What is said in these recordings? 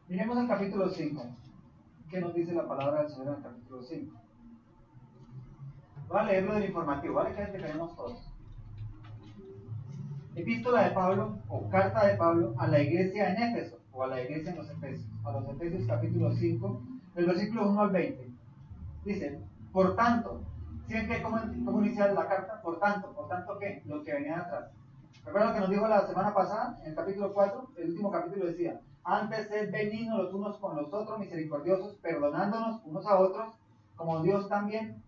Miremos el capítulo 5. ¿Qué nos dice la palabra del Señor en el capítulo 5? Voy a leerlo del informativo, ¿vale? Que es el que tenemos todos. Epístola de Pablo, o carta de Pablo, a la iglesia en Éfeso, o a la iglesia en los Efesios. A los Efesios capítulo 5, del versículo 1 al 20. Dice, por tanto, siempre como iniciar la carta, por tanto, ¿qué? Lo que venía atrás. ¿Recuerdan lo que nos dijo la semana pasada, en el capítulo 4? El último capítulo decía, antes sed benignos los unos con los otros, misericordiosos, perdonándonos unos a otros, como Dios también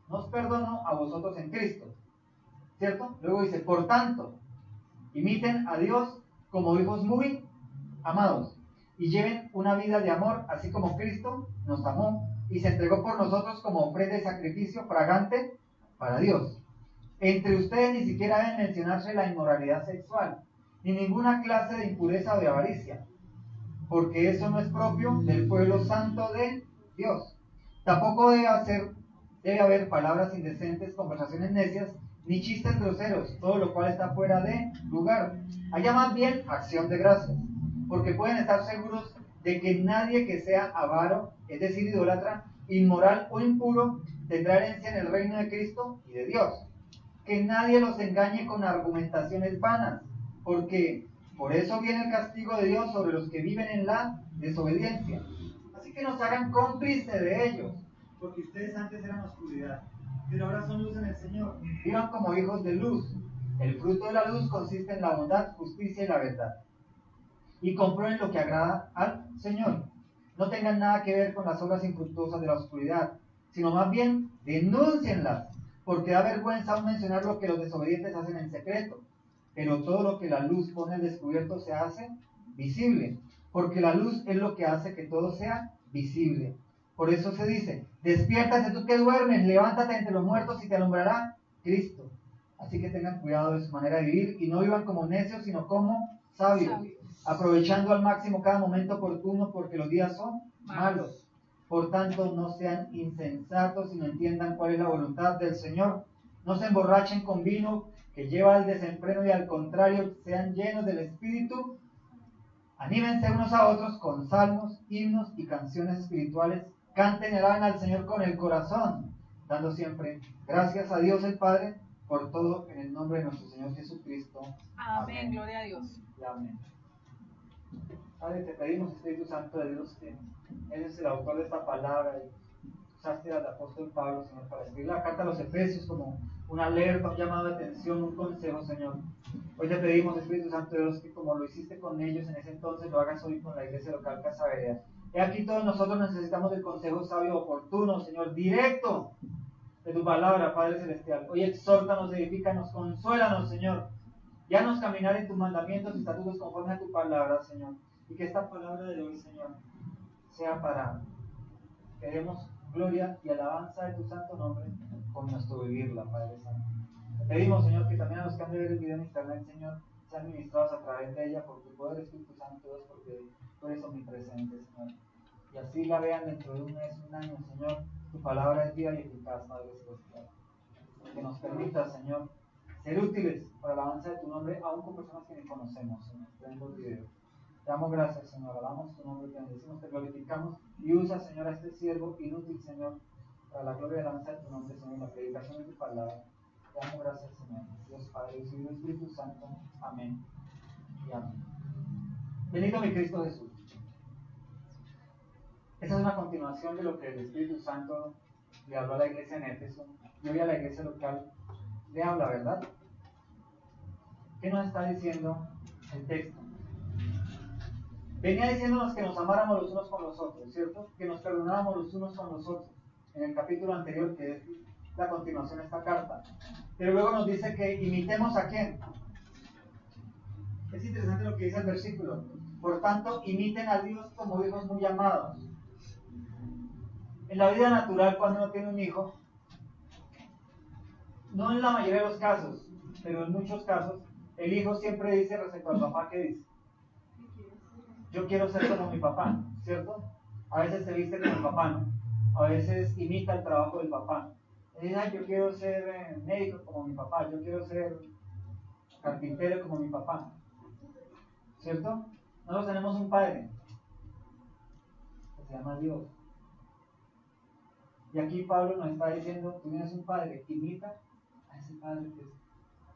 nos perdonó a vosotros en Cristo. ¿Cierto? Luego dice, por tanto, imiten a Dios como hijos muy amados y lleven una vida de amor, así como Cristo nos amó y se entregó por nosotros como ofrenda y sacrificio fragante para Dios. Entre ustedes ni siquiera deben mencionarse la inmoralidad sexual, ni ninguna clase de impureza o de avaricia, porque eso no es propio del pueblo santo de Dios. Tampoco debe haber palabras indecentes, conversaciones necias, ni chistes groseros, todo lo cual está fuera de lugar. Haya más bien acción de gracias, porque pueden estar seguros de que nadie que sea avaro, es decir, idólatra, inmoral o impuro, tendrá herencia en el reino de Cristo y de Dios. Que nadie los engañe con argumentaciones vanas, porque por eso viene el castigo de Dios sobre los que viven en la desobediencia. Así que nos hagan cómplices de ellos, porque ustedes antes eran oscuridad, pero ahora son luz en el Señor. Vivan como hijos de luz. El fruto de la luz consiste en la bondad, justicia y la verdad. Y comprueben lo que agrada al Señor. No tengan nada que ver con las obras infructuosas de la oscuridad, sino más bien denúncienlas, porque da vergüenza aún mencionar lo que los desobedientes hacen en secreto. Pero todo lo que la luz pone al descubierto se hace visible, porque la luz es lo que hace que todo sea visible. Por eso se dice, despiértate tú que duermes, levántate entre los muertos y te alumbrará Cristo. Así que tengan cuidado de su manera de vivir y no vivan como necios, sino como sabios, aprovechando al máximo cada momento oportuno, porque los días son malos. Por tanto, no sean insensatos, sino entiendan cuál es la voluntad del Señor. No se emborrachen con vino que lleva al desenfreno, y al contrario, sean llenos del Espíritu. Anímense unos a otros con salmos, himnos y canciones espirituales. Canten y alaben al Señor con el corazón, dando siempre gracias a Dios el Padre por todo, en el nombre de nuestro Señor Jesucristo. Amén. Gloria a Dios. Y amén. Padre, te pedimos, Espíritu Santo de Dios, que Él es el autor de esta palabra y usaste al apóstol Pablo, Señor, para escribir la carta a los Efesios como una alerta, un llamado de atención, un consejo, Señor. Hoy te pedimos, Espíritu Santo de Dios, que como lo hiciste con ellos en ese entonces, lo hagas hoy con la iglesia local Casa Berea. He aquí todos nosotros necesitamos el consejo sabio, oportuno, Señor, directo de tu palabra, Padre Celestial. Hoy exhórtanos, edifícanos, consuélanos, Señor. Ya nos caminar en tus mandamientos y estatutos conforme a tu palabra, Señor. Y que esta palabra de hoy, Señor, sea para que demos gloria y alabanza de tu santo nombre con nuestro vivirla, Padre Santo. Te pedimos, Señor, que también a los que han de ver el video en internet, Señor, sean ministrados a través de ella por tu poder, Espíritu Santo, Dios, porque tú eres omnipresente, Señor. Y así la vean dentro de un mes, un año, Señor. Tu palabra es viva y eficaz, Padre Celestial. Que nos permita, Señor, ser útiles para la alabanza de tu nombre, aún con personas que ni conocemos, Señor. Ven los videos. Te damos gracias, Señor. Alabamos tu nombre, te bendecimos, te glorificamos. Y usa, Señor, a este siervo inútil, Señor, para la gloria y la alabanza de tu nombre, Señor, la predicación de tu palabra. Te damos gracias, Señor. Dios Padre, Dios Hijo y Espíritu Santo. Amén y amén. Bendito mi Cristo Jesús. Esa es una continuación de lo que el Espíritu Santo le habló a la iglesia en Éfeso. Y hoy a la iglesia local le habla, ¿verdad? ¿Qué nos está diciendo el texto? Venía diciéndonos que nos amáramos los unos con los otros, ¿cierto? Que nos perdonáramos los unos con los otros, en el capítulo anterior, que es la continuación de esta carta. Pero luego nos dice que imitemos a quién. Es interesante lo que dice el versículo. Por tanto, imiten a Dios como hijos muy amados. En la vida natural, cuando uno tiene un hijo, no en la mayoría de los casos, pero en muchos casos, el hijo siempre dice respecto al papá, ¿qué dice? Yo quiero ser como mi papá, ¿cierto? A veces se viste como el papá, ¿no? A veces imita el trabajo del papá. Dice, ay, yo quiero ser médico como mi papá, yo quiero ser carpintero como mi papá, ¿cierto? Nosotros tenemos un padre, se llama Dios. Y aquí Pablo nos está diciendo, tú tienes un padre, imita a ese padre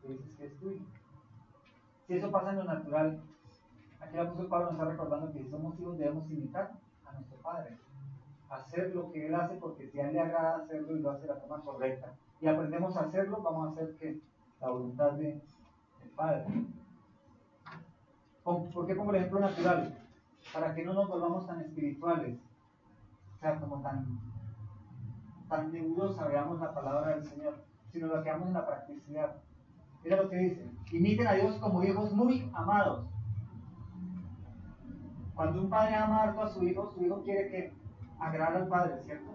que dices que es tuyo. Si eso pasa en lo natural, aquí el apóstol Pablo nos está recordando que si somos hijos debemos imitar a nuestro padre, hacer lo que él hace, porque si a él le agrada hacerlo y lo hace de la forma correcta, y aprendemos a hacerlo, vamos a hacer que la voluntad del Padre. ¿Por qué pongo el ejemplo natural? Para que no nos volvamos tan espirituales, o sea, como tan nebulosa veamos la palabra del Señor, sino lo que hagamos en la practicidad. Mira lo que dice: imiten a Dios como hijos muy amados. Cuando un padre ama harto a su hijo quiere que agrade al padre, ¿cierto?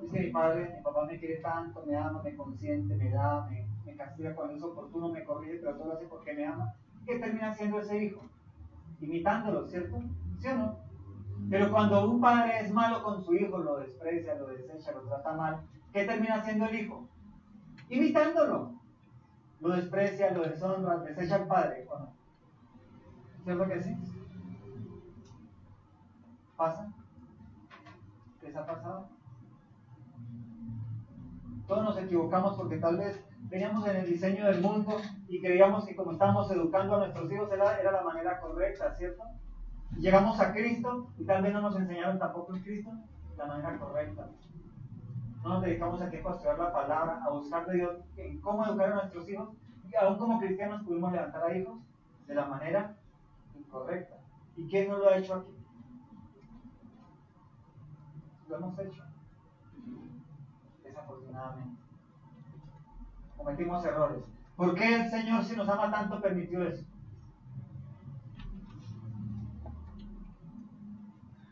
Dice: mi papá me quiere tanto, me ama, me consiente, me da, me castiga cuando es oportuno, me corrige, pero todo lo hace porque me ama. ¿Qué termina siendo ese hijo? Imitándolo, ¿cierto? ¿Sí o no? Pero cuando un padre es malo con su hijo, lo desprecia, lo desecha, lo trata mal, ¿qué termina haciendo el hijo? Imitándolo. Lo desprecia, lo deshonra, desecha al padre, ¿o no? ¿Cierto que sí? ¿Pasa? ¿Les ha pasado? Todos nos equivocamos porque tal vez veníamos en el diseño del mundo y creíamos que como estábamos educando a nuestros hijos era la manera correcta, ¿cierto? Y llegamos a Cristo y tal vez no nos enseñaron tampoco en Cristo la manera correcta. No nos dedicamos a tiempo a estudiar la palabra, a buscar de Dios en cómo educar a nuestros hijos, y aún como cristianos pudimos levantar a hijos de la manera incorrecta. ¿Y quién no lo ha hecho aquí? Lo hemos hecho, desafortunadamente. Cometimos errores. ¿Por qué el Señor, si nos ama tanto, permitió eso?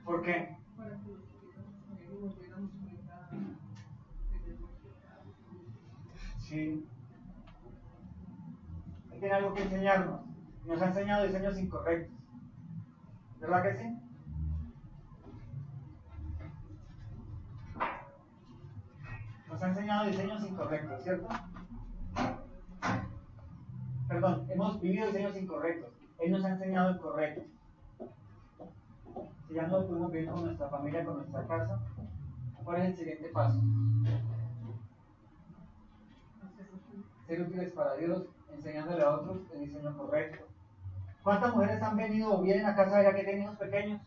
¿Por qué? Sí. Él tiene algo que enseñarnos. Y nos ha enseñado diseños incorrectos. ¿Verdad que sí? Nos ha enseñado diseños incorrectos, ¿cierto? Perdón, hemos vivido diseños incorrectos. Él nos ha enseñado el correcto. Si ya no lo pudimos vivir con nuestra familia, con nuestra casa, ¿cuál es el siguiente paso? Ser útiles para Dios, enseñándole a otros el diseño correcto. ¿Cuántas mujeres han venido o vienen a casa ya que tienen hijos pequeños?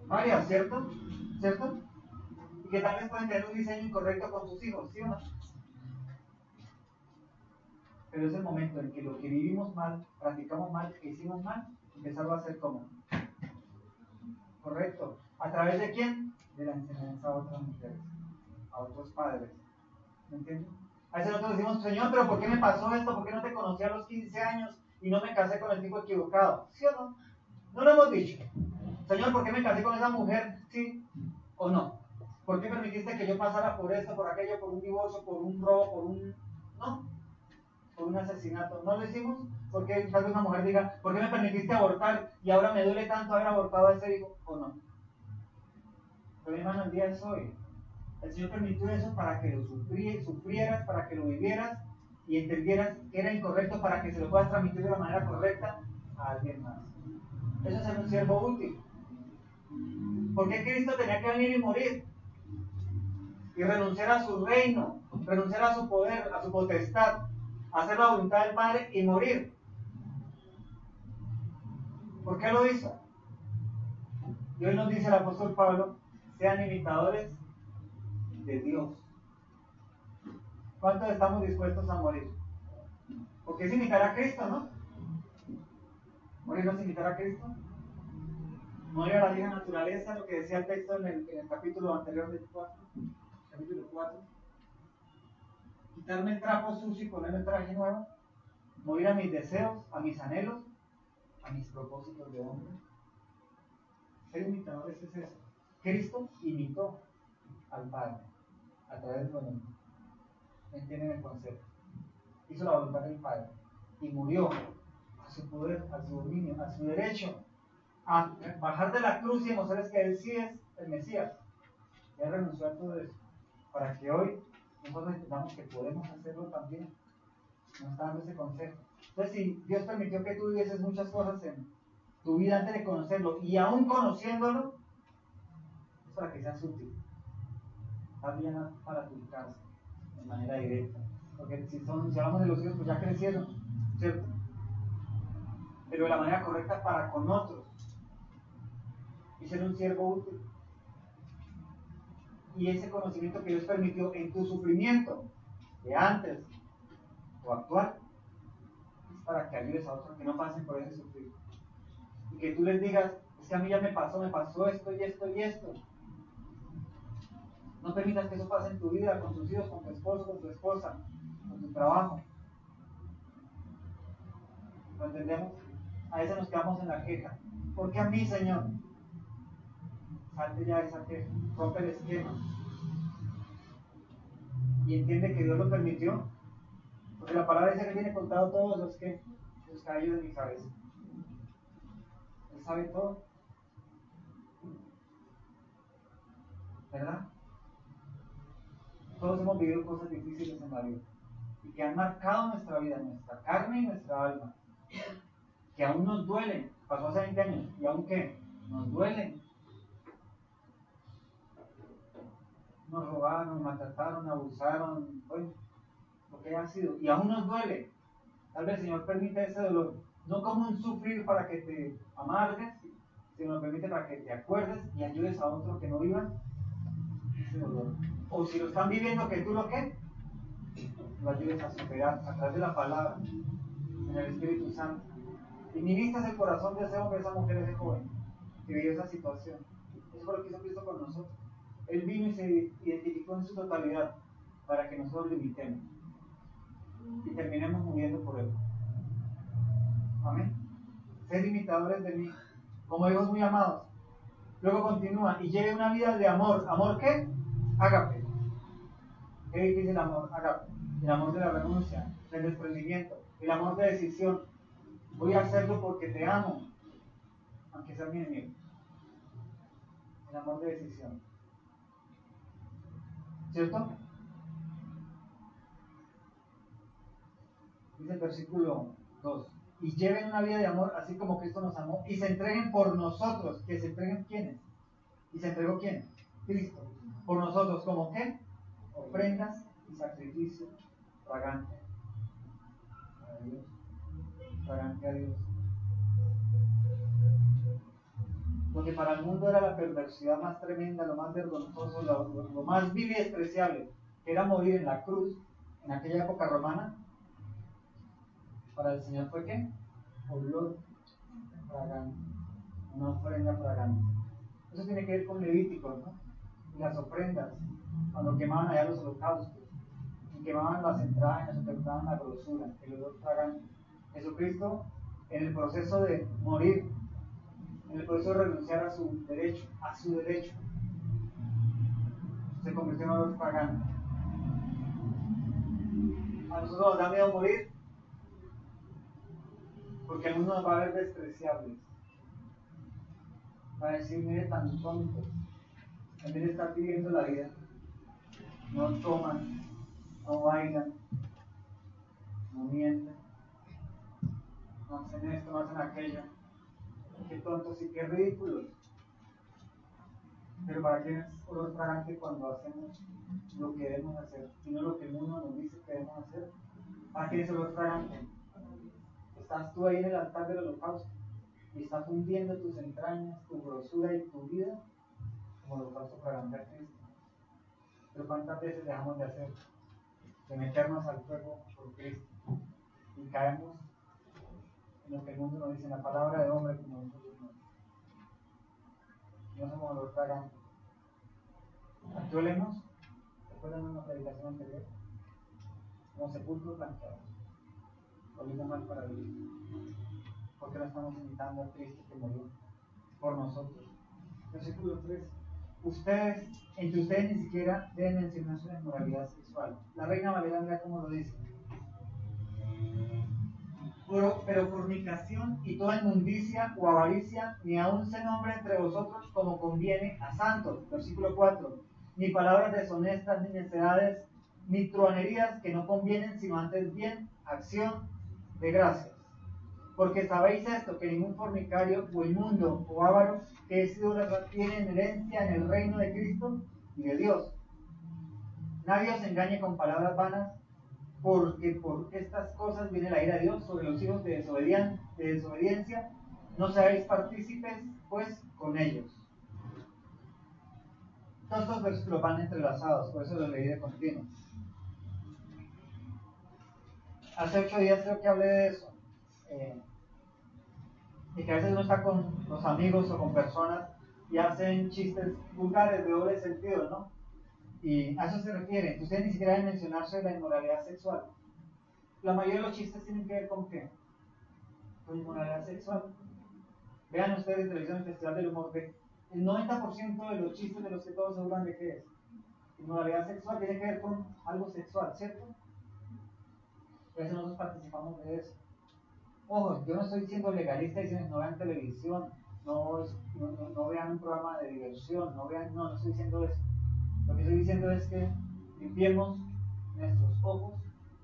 Varias, ¿cierto? ¿Cierto? Y que tal vez pueden tener un diseño incorrecto con sus hijos, ¿sí o no? Pero es el momento en que lo que vivimos mal, practicamos mal, que hicimos mal, empezarlo a hacer como correcto. ¿A través de quién? De la enseñanza a otras mujeres, a otros padres. ¿Me entiendes? A veces nosotros decimos: Señor, pero ¿por qué me pasó esto? ¿Por qué no te conocí a los 15 años y no me casé con el tipo equivocado? ¿Sí o no? No lo hemos dicho. Señor, ¿por qué me casé con esa mujer? ¿Sí o no? ¿Por qué permitiste que yo pasara por esto, por aquello, por un divorcio, por un robo, por un... no? Por un asesinato. ¿No lo hicimos? Porque tal vez una mujer diga: ¿por qué me permitiste abortar y ahora me duele tanto haber abortado a ese hijo? ¿O no? Pero hermano, el día es hoy. El Señor permitió eso para que lo sufrieras, para que lo vivieras y entendieras que era incorrecto, para que se lo puedas transmitir de la manera correcta a alguien más. Eso es ser un siervo útil. ¿Por qué Cristo tenía que venir y morir? Y renunciar a su reino, renunciar a su poder, a su potestad, hacer la voluntad del Padre y morir. ¿Por qué lo hizo? Y hoy nos dice el apóstol Pablo: sean imitadores de Dios. ¿Cuántos estamos dispuestos a morir? Porque es imitar a Cristo, ¿no? Morir no es imitar a Cristo. Morir a la vieja naturaleza, lo que decía el texto en el capítulo anterior del 4, capítulo 4. Quitarme el trapo sucio y ponerme el traje nuevo. Morir a mis deseos, a mis anhelos, a mis propósitos de hombre. Ser imitadores es eso. Cristo imitó al Padre a través de voluntad. ¿Entienden el concepto? Hizo la voluntad del Padre y murió a su poder, a su dominio, a su derecho a bajar de la cruz y demostrarles que Él sí es el Mesías. Y Él renunció a todo eso para que hoy nosotros entendamos que podemos hacerlo también. Nos está dando ese consejo. Entonces, si Dios permitió que tú vivieses muchas cosas tu vida antes de conocerlo, y aún conociéndolo, es para que seas útil. Está bien para tu casa, de manera directa. Porque si hablamos de los hijos, pues ya crecieron, ¿cierto? Pero de la manera correcta para con otros. Y ser un siervo útil. Y ese conocimiento que Dios permitió en tu sufrimiento, de antes o actual, es para que ayudes a otros que no pasen por ese sufrimiento. Y que tú les digas, es que a mí ya me pasó esto y esto y esto. No permitas que eso pase en tu vida, con tus hijos, con tu esposo, con tu esposa, con tu trabajo. ¿Lo entendemos? A veces nos quedamos en la queja. ¿Por qué a mí, Señor? Salte ya de esa queja, rompe el esquema. Y entiende que Dios lo permitió. Porque la palabra dice que tiene contado todos los cabellos de mi cabeza. Él sabe todo. ¿Verdad? Todos hemos vivido cosas difíciles en la vida. Y que han marcado nuestra vida, nuestra carne y nuestra alma. Que aún nos duelen. Pasó hace 20 años. ¿Y aún qué? Nos duelen. Nos robaron, nos maltrataron, abusaron, bueno, lo que haya sido. Y aún nos duele. Tal vez el Señor permite ese dolor. No como un sufrir para que te amargues, sino lo permite para que te acuerdes y ayudes a otro que no viva ese dolor. O si lo están viviendo, que tú lo lo ayudes a superar a través de la palabra, en el Espíritu Santo. Y ministras el corazón de ese hombre, esa mujer, ese joven que vivió esa situación. Eso fue lo que hizo Cristo con nosotros. Él vino y se identificó en su totalidad para que nosotros limitemos y terminemos muriendo por él. Amén. Ser imitadores de mí, como hijos muy amados. Luego continúa, y lleve una vida de amor. ¿Amor qué? Ágape. ¿Qué dice el amor? Ágape. El amor de la renuncia, del desprendimiento, el amor de decisión. Voy a hacerlo porque te amo, aunque sea mi enemigo. El amor de decisión. ¿Cierto? Dice el versículo 2. Y lleven una vida de amor así como Cristo nos amó y se entreguen por nosotros. ¿Que se entreguen quiénes? ¿Y se entregó quién? Cristo. Por nosotros, ¿como qué? Ofrendas y sacrificio fragante a Dios. Fragante a Dios. Lo que para el mundo era la perversidad más tremenda, lo más vergonzoso, lo más vil y despreciable, que era morir en la cruz, en aquella época romana, para el Señor fue ¿qué? Olor fragante, una ofrenda fragante. Eso tiene que ver con Levíticos, ¿no? Y las ofrendas, cuando quemaban allá los holocaustos, y quemaban las entrañas, o quemaban la grosura, el olor fragante. Jesucristo, en el proceso de morir, en el proceso de renunciar a su derecho, se convirtió en olor fragante. A nosotros nos da miedo morir, porque el mundo nos va a ver despreciables. Va a decir, mire, tan tonto, en vez de estar viviendo la vida, no toman, no bailan, no mienten, no hacen esto, no hacen aquello. Qué tontos y qué ridículos. Pero ¿para qué es olor fragante cuando hacemos lo que debemos hacer y no lo que el mundo nos dice que debemos hacer? ¿Para qué es olor fragante? Estás tú ahí en el altar del holocausto y estás fundiendo tus entrañas, tu grosura y tu vida como holocausto fragante a Cristo. Pero ¿cuántas veces dejamos de hacer? De meternos al fuego por Cristo y caemos en lo que el mundo nos dice, en la palabra de hombre como nosotros no. No somos olor fragante. Actuemos, después de una predicación anterior, como sepulcros blanqueados, oliendo mal para Dios, porque no estamos imitando a Cristo que murió por nosotros. Versículo 3. Entre ustedes ni siquiera deben mencionar su inmoralidad sexual. La Reina Valera, mira cómo lo dice. Pero fornicación y toda inmundicia o avaricia ni aun se nombre entre vosotros como conviene a santos. Versículo 4. Ni palabras deshonestas, ni necedades, ni truanerías que no convienen, sino antes bien acción de gracias. Porque sabéis esto, que ningún fornicario o inmundo o avaro que es idólatra tiene herencia en el reino de Cristo y de Dios. Nadie os engañe con palabras vanas, porque por estas cosas viene la ira de Dios sobre los hijos de desobediencia. No seáis partícipes, pues, con ellos. Todos estos versículos van entrelazados, por eso los leí de continuo. Hace 8 días creo que hablé de eso. Y que a veces uno está con los amigos o con personas y hacen chistes vulgares de doble sentido, ¿no? Y a eso se refiere. Ustedes ni siquiera deben mencionar sobre la inmoralidad sexual. La mayoría de los chistes tienen que ver con qué? Con inmoralidad sexual. Vean ustedes en televisión el Festival del Humor, que el 90% de los chistes de los que todos se burlan de qué es. Inmoralidad sexual tiene que ver con algo sexual, ¿cierto? A veces nosotros participamos de eso. Ojo, yo no estoy siendo legalista diciendo no vean televisión, no vean un programa de diversión, no estoy diciendo eso. Lo que estoy diciendo es que limpiemos nuestros ojos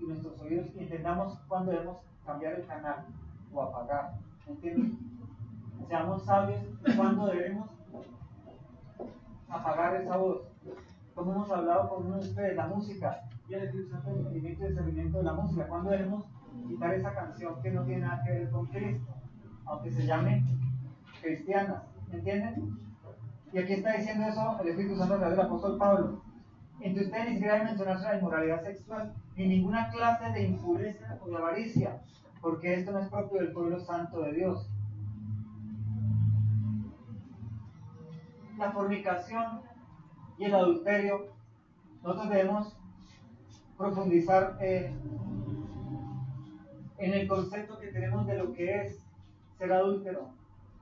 y nuestros oídos y entendamos cuándo debemos cambiar el canal o apagar. ¿Entienden? Seamos sabios cuándo debemos apagar esa voz. Como hemos hablado con uno de ustedes, la música y el entendimiento y discernimiento de la música. ¿Cuándo debemos quitar esa canción que no tiene nada que ver con Cristo, aunque se llame cristiana? ¿Entienden? Y aquí está diciendo eso el Espíritu Santo a través del apóstol Pablo. Entre ustedes ni siquiera debe mencionarse la inmoralidad sexual, ni ninguna clase de impureza o de avaricia, porque esto no es propio del pueblo santo de Dios. La fornicación y el adulterio, nosotros debemos profundizar en el concepto que tenemos de lo que es ser adúltero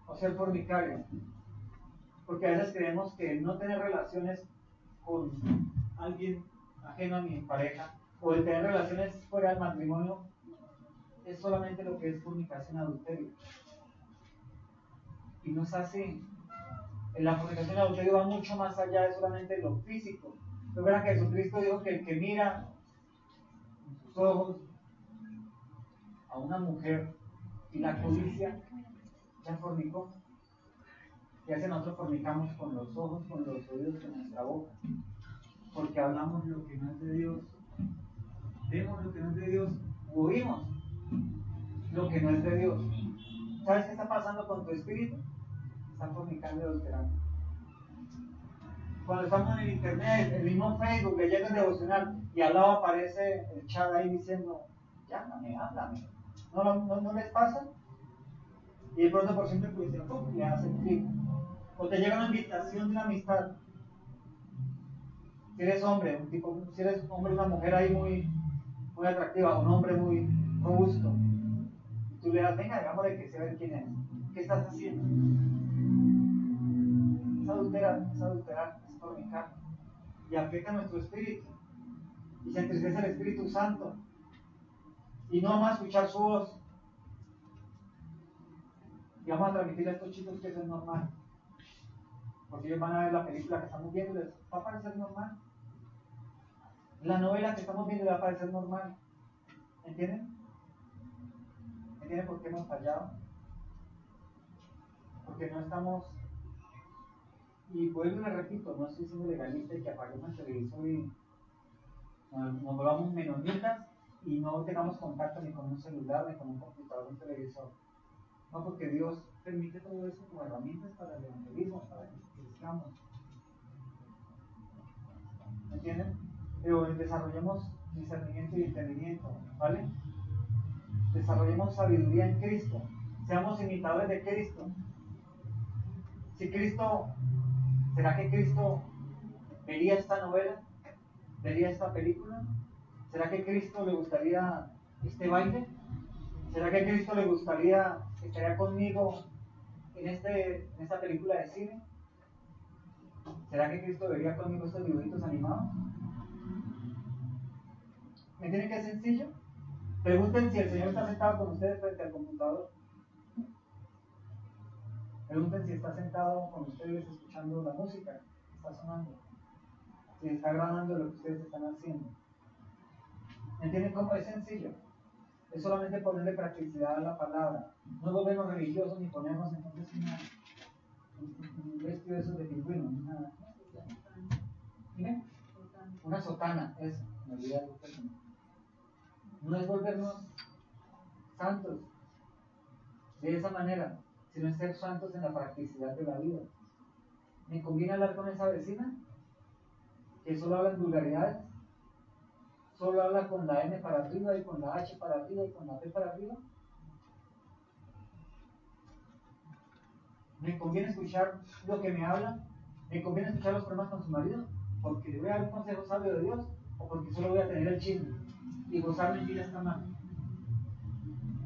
o ser fornicario, porque a veces creemos que no tener relaciones con alguien ajeno a mi pareja o el tener relaciones fuera del matrimonio es solamente lo que es fornicación, adulterio, y no es así. La fornicación y el adulterio va mucho más allá de solamente lo físico. Recuerda que Jesucristo dijo que el que mira en sus ojos a una mujer y la codicia ya fornicó. Y así nosotros fornicamos con los ojos, con los oídos, con nuestra boca, porque hablamos lo que no es de Dios, vemos lo que no es de Dios, oímos lo que no es de Dios. ¿Sabes qué está pasando con tu espíritu? Están fornicando y adulterando. Cuando estamos en el internet, el mismo Facebook, leyendo el devocional, y al lado aparece el chat ahí diciendo, llámame, háblame. ¿No les pasa? Y de pronto por simple curiosidad, ¡pum!, le hacen clic. O te llega una invitación de una amistad. Si eres hombre, si eres hombre, una mujer ahí muy atractiva, un hombre muy robusto, y tú le das, venga, digámosle que se ve quién es. ¿Qué estás haciendo? Es adulterar, es fornicar. Y afecta a nuestro espíritu. Y se entristece el Espíritu Santo. Y no vamos a escuchar su voz. Y vamos a transmitirle a estos chicos que eso es normal. Porque ellos van a ver la película que estamos viendo y les va a parecer normal. La novela que estamos viendo les va a parecer normal. ¿Entienden? ¿Entienden por qué hemos fallado? Porque no estamos, y vuelvo y le repito, no estoy siendo legalista y que apaguemos el televisor y nos volvamos menonitas y no tengamos contacto ni con un celular, ni con un computador, ni un televisor. No, porque Dios permite todo eso como herramientas para el evangelismo, para que crezcamos. ¿Entienden? Pero desarrollemos discernimiento y entendimiento, ¿vale? Desarrollemos sabiduría en Cristo. Seamos imitadores de Cristo. Si Cristo, ¿será que Cristo vería esta novela? ¿Vería esta película? ¿Será que a Cristo le gustaría este baile? ¿Será que a Cristo le gustaría que estaría conmigo en esta película de cine? ¿Será que Cristo vería conmigo estos dibujitos animados? ¿Me entienden que es sencillo? Pregunten si el Señor está sentado con ustedes frente al computador. Pregunten si está sentado con ustedes escuchando la música que está sonando. Si está grabando lo que ustedes están haciendo. ¿Me entienden cómo es sencillo? Es solamente ponerle practicidad a la palabra. No volvernos religiosos ni ponernos entonces un vestido de esos de pingüino, una sotana, eso, me olvidé el término. No es volvernos santos de esa manera, sino es ser santos en la practicidad de la vida. ¿Me conviene hablar con esa vecina que solo habla en vulgaridades? ¿Solo habla con la N para arriba y con la H para arriba y con la P para arriba? ¿Me conviene escuchar lo que me habla? ¿Me conviene escuchar los problemas con su marido? ¿Porque le voy a dar un consejo sabio de Dios? ¿O porque solo voy a tener el chisme y gozarme en esta mano?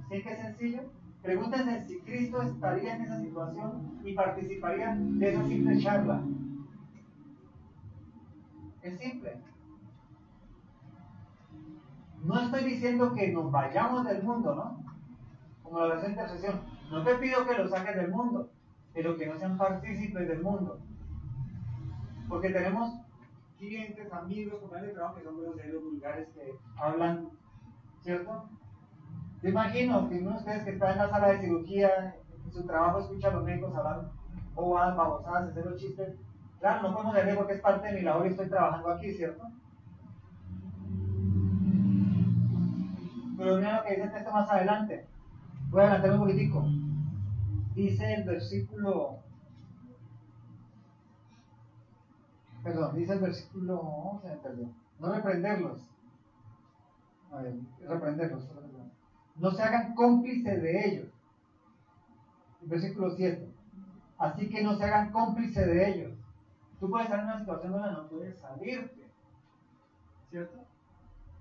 ¿Sí que es sencillo? Pregúntense si Cristo estaría en esa situación y participaría de esa simple charla. Es simple. No estoy diciendo que nos vayamos del mundo, ¿no? Como la oración de intercesión. No te pido que lo saques del mundo, pero que no sean partícipes del mundo. Porque tenemos clientes, amigos, compañeros de trabajo que son groseros, vulgares, que hablan, ¿cierto? Yo imagino que uno de ustedes que está en la sala de cirugía, en su trabajo escucha a los médicos hablar bobadas, babosadas, hacer los chistes. Claro, no podemos decir porque es parte de mi labor y estoy trabajando aquí, ¿cierto? Pero mira lo que dice el texto más adelante. Voy a adelantar un poquitico. Dice el versículo... dice el versículo... se me perdió. No reprenderlos. A ver, reprenderlos. No se hagan cómplices de ellos. El versículo 7. Así que no se hagan cómplices de ellos. Tú puedes estar en una situación donde no puedes salirte, ¿cierto?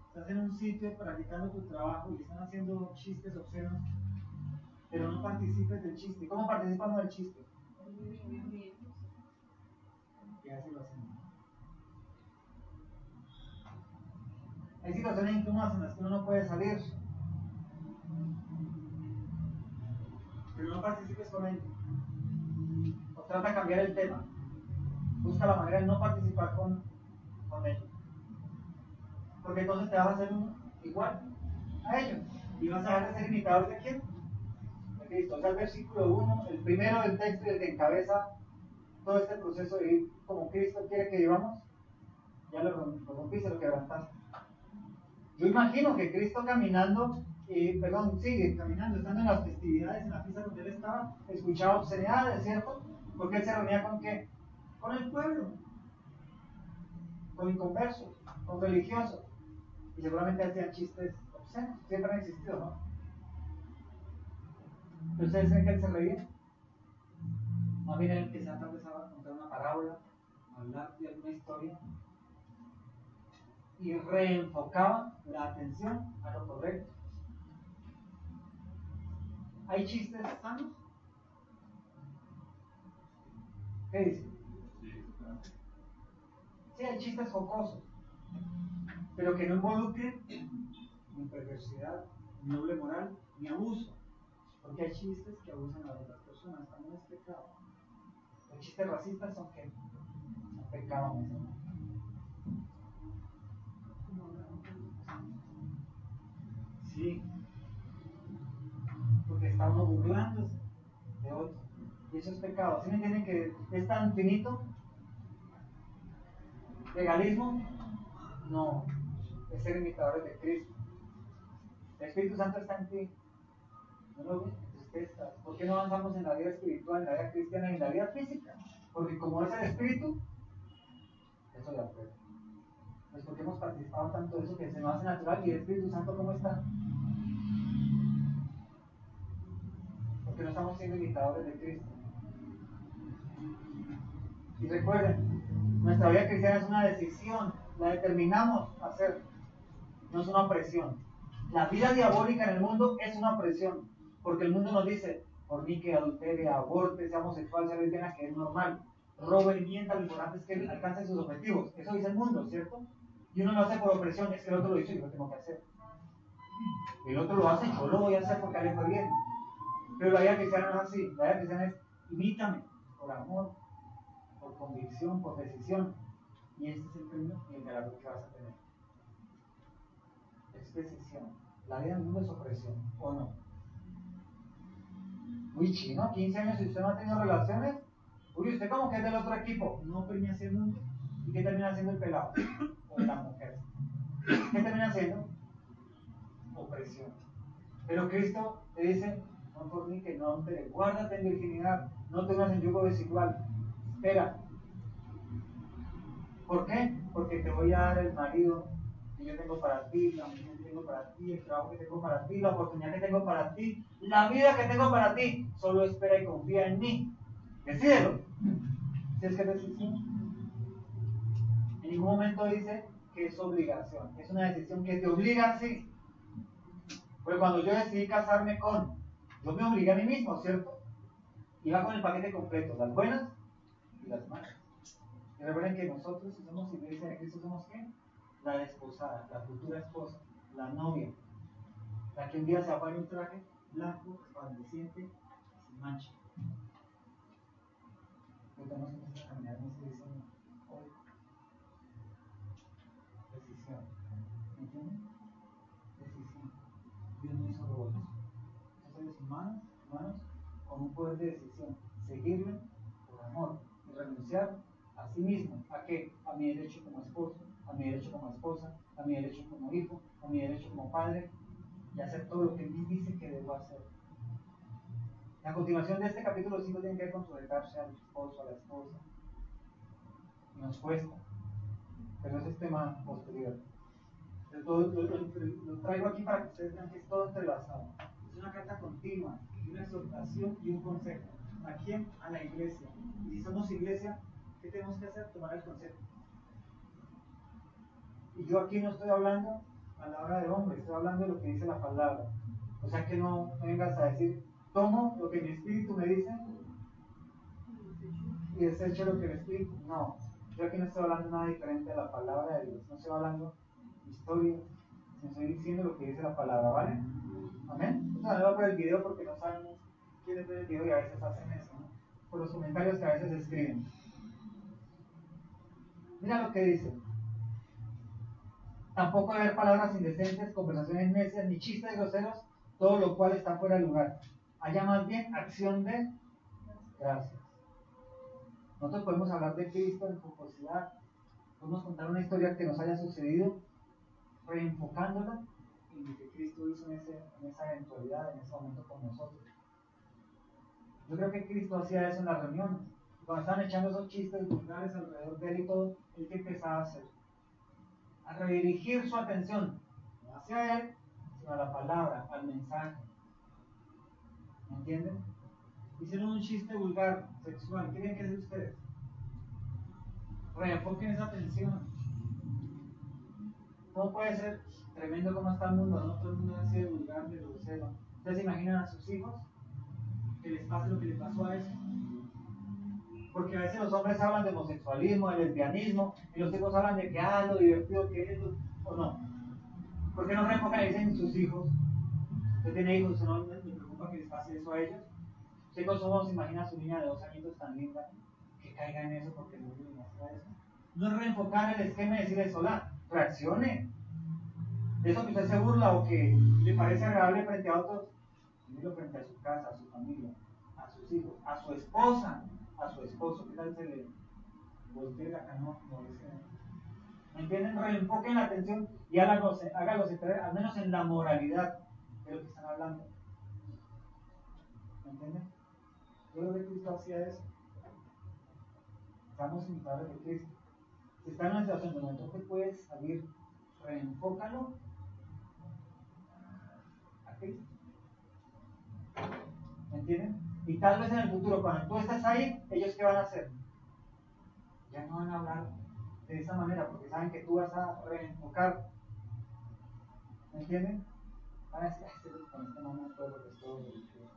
Estás en un sitio practicando tu trabajo y están haciendo chistes obscenos, pero no participes del chiste. ¿Cómo participamos del chiste? ¿Qué hace lo hacemos? Hay situaciones incómodas en las que uno no puede salir, pero no participes con ellos. O trata de cambiar el tema. Busca la manera de no participar con ellos. Porque entonces te vas a hacer igual a ellos. Y vas a dejar de ser imitador de quién? De Cristo. O sea, el versículo 1, el primero del texto y el que encabeza todo este proceso de vivir como Cristo quiere que vivamos, ya lo rompiste, lo quebrantaste. Yo imagino que Cristo caminando, sigue caminando, estando en las festividades, en la fiesta donde él estaba, escuchaba obscenidades, ¿cierto? Porque él se reunía con ¿qué? Con el pueblo, con inconversos, con religiosos, y seguramente hacían chistes obscenos, siempre han existido, ¿no? ¿Ustedes creen que él se reía? Más bien él empezaba tal vez a contar una parábola, a hablar de alguna historia, y reenfocaba la atención a lo correcto. ¿Hay chistes sanos? ¿Qué dice? Sí, hay chistes jocosos, pero que no involucren ni perversidad, ni doble moral, ni abuso. Porque hay chistes que abusan a las otras personas, también es pecado. Los chistes racistas son ¿qué? Son pecado mismo. Sí, porque está uno burlándose de otro. Y eso es pecado. ¿Sí me entienden que es tan finito? ¿Legalismo? No, es ser imitadores de Cristo. El Espíritu Santo está en ti. No lo entristezcas. ¿Por qué no avanzamos en la vida espiritual, en la vida cristiana y en la vida física? Porque como es el Espíritu, eso de acuerdo. Pues porque hemos participado tanto de eso que se nos hace natural. ¿Y el Espíritu Santo cómo está? Porque no estamos siendo imitadores de Cristo. Y recuerden, nuestra vida cristiana es una decisión, la determinamos hacer, no es una opresión. La vida diabólica en el mundo es una opresión, porque el mundo nos dice, fornique, adultere, aborte, sea homosexual, sea lesbiana, que es normal, robe y mienta, lo importante es que él alcance sus objetivos. Eso dice el mundo, ¿cierto? Y uno lo hace por opresión, es que el otro lo hizo y yo lo tengo que hacer. El otro lo hace, yo lo voy a hacer porque a él le fue bien. Pero la vida cristiana no es así, la vida cristiana es, imítame, por amor, por convicción, por decisión. Y este es el premio y el galardón que vas a tener. Es decisión. La vida en el mundo es opresión, ¿o no? Muy chino, 15 años y usted no ha tenido relaciones. Uy, usted como que es del otro equipo, no oprime hacia el mundo. ¿Y qué termina haciendo el pelado? O la mujer. ¿Qué termina haciendo? Opresión. Pero Cristo te dice, no forniques, no adulteres, guárdate en virginidad, no te unas en yugo desigual. Espera. ¿Por qué? Porque te voy a dar el marido que yo tengo para ti, la mujer que tengo para ti, el trabajo que tengo para ti, la oportunidad que tengo para ti, la vida que tengo para ti. Solo espera y confía en mí. Decídelo. Si es que es decisión. En ningún momento dice que es obligación. Es una decisión que te obliga, sí. Pero cuando yo decidí casarme yo me obligué a mí mismo, ¿cierto? Y va con el paquete completo, las buenas y las malas. Y recuerden que nosotros, si somos iglesia de Cristo, ¿somos qué? La desposada, la futura esposa, la novia, la que un día se va a poner un traje blanco, resplandeciente y sin mancha. Pero tenemos que empezar a caminar en ese diseño hoy. Decisión. ¿Me entienden? Decisión. Dios no hizo robots. Son seres humanos con un poder de decisión. Seguirle por amor y renunciar a sí mismo. ¿A qué? A mi derecho como esposo, a mi derecho como esposa, a mi derecho como hijo, a mi derecho como padre, y hacer todo lo que Él dice que debo hacer. La continuación de este capítulo 5 tiene que ver con sujetarse al esposo, a la esposa. Y nos cuesta, pero ese es tema posterior. Lo traigo aquí para que ustedes vean que es todo entrelazado. Es una carta continua, una exhortación y un consejo. ¿A quién? A la iglesia. Y si somos iglesia, ¿qué tenemos que hacer? Tomar el consejo. Y yo aquí no estoy hablando a la hora de hombre, estoy hablando de lo que dice la palabra. O sea que no vengas a decir, tomo lo que mi espíritu me dice y desecho lo que el espíritu. No, yo aquí no estoy hablando nada diferente a la palabra de Dios. No estoy hablando historia, sino estoy diciendo lo que dice la palabra, ¿vale? Amén. Esto no va por el video porque no sabemos quiénes ven el video y a veces hacen eso, ¿no? Por los comentarios que a veces escriben. Mira lo que dice. Tampoco debe haber palabras indecentes, conversaciones necias, ni chistes groseros, todo lo cual está fuera de lugar. Haya más bien acción de gracias. Nosotros podemos hablar de Cristo en jocosidad, podemos contar una historia que nos haya sucedido, reenfocándola en lo que Cristo hizo en esa eventualidad, en ese momento con nosotros. Yo creo que Cristo hacía eso en las reuniones. Cuando estaban echando esos chistes vulgares alrededor de él y todo, ¿él qué empezaba a hacer? A redirigir su atención, no hacia él, sino a la palabra, al mensaje. ¿Me entienden? Hicieron un chiste vulgar, sexual. ¿Qué tienen que hacer ustedes? Reenfoquen esa atención. No puede ser tremendo como está el mundo, no todo el mundo ha sido vulgar, de grosero. ¿Ustedes se imaginan a sus hijos que les pase lo que les pasó a eso? Porque a veces los hombres hablan de homosexualismo, de lesbianismo, y los hijos hablan de que, lo divertido que es, o no. ¿Por qué no reenfocan y dicen sus hijos? Usted tiene hijos, ¿no le preocupa que les pase eso a ellos? Usted no se imagina a su niña de 2 añitos tan linda que caiga en eso porque no le muestra eso. No es reenfocar el esquema y decirle, hola, reaccione. De eso que usted se burla o que le parece agradable frente a otros, dígalo frente a su casa, a su familia, a sus hijos, a su esposa, a su esposo. ¿Qué tal se le voltee la canoa? ¿Me entienden? Reenfoquen la atención y hágalos entrar al menos en la moralidad de lo que están hablando. ¿Me entienden? Yo creo que Cristo hacía eso. Estamos imitadores de Cristo. Si está en una situación donde no te puedes salir, reenfócalo a Cristo. ¿Me entienden? Y tal vez en el futuro, cuando tú estés ahí, ¿ellos qué van a hacer? Ya no van a hablar de esa manera, porque saben que tú vas a reenfocar. ¿Me entienden? Van a decir, con este no me puedo porque es todo religioso.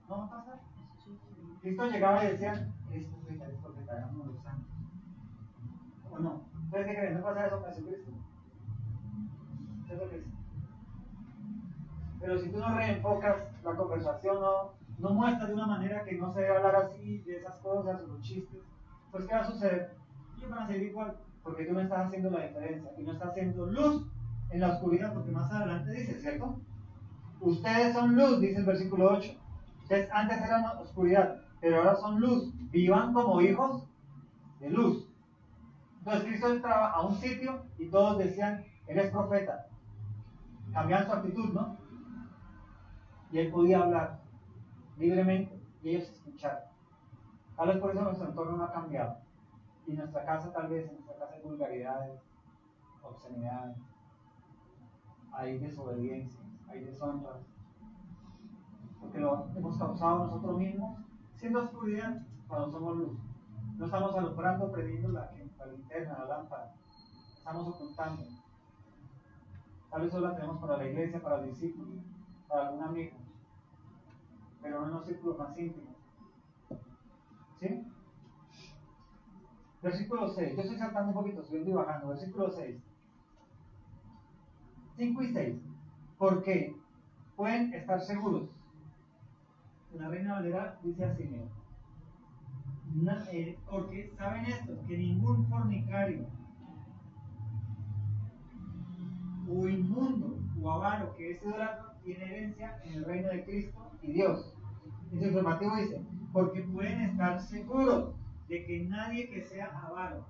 No va a pasar. Cristo llegaba y decía, Cristo es porque traemos los santos. ¿O no? ¿Ustedes qué creen? ¿No pasa eso con Jesucristo? ¿Qué es lo que dice? Pero si tú no reenfocas la conversación, no muestras de una manera que no se debe hablar así, de esas cosas, o los chistes, pues ¿qué va a suceder? Ellos van a seguir igual, porque tú no estás haciendo la diferencia, y no estás haciendo luz en la oscuridad, porque más adelante dice, ¿cierto? Ustedes son luz, dice el versículo 8. Ustedes antes eran oscuridad, pero ahora son luz. Vivan como hijos de luz. Entonces Cristo entraba a un sitio y todos decían, Él es profeta. Cambiaban su actitud, ¿no? Y Él podía hablar libremente y ellos escucharon. Tal vez por eso nuestro entorno no ha cambiado. Y en nuestra casa tal vez, en nuestra casa hay vulgaridades, obscenidades, hay desobediencia, hay deshonras. Porque lo hemos causado nosotros mismos siendo oscuridad cuando somos luz. No estamos alumbrando, prendiendo la linterna, la lámpara. Estamos ocultando. Tal vez solo la tenemos para la iglesia, para el discípulo, para algún amigo, pero no en los círculos más íntimos. ¿Sí? Versículo 6. Yo estoy saltando un poquito, subiendo y bajando. Versículo 6. 5 y 6. ¿Por qué? Pueden estar seguros. La Reina Valera dice así, mira. Porque saben esto, que ningún fornicario o inmundo o avaro que es idólatra tiene herencia en el reino de Cristo y Dios. En su informativo dice, porque pueden estar seguros de que nadie que sea avaro,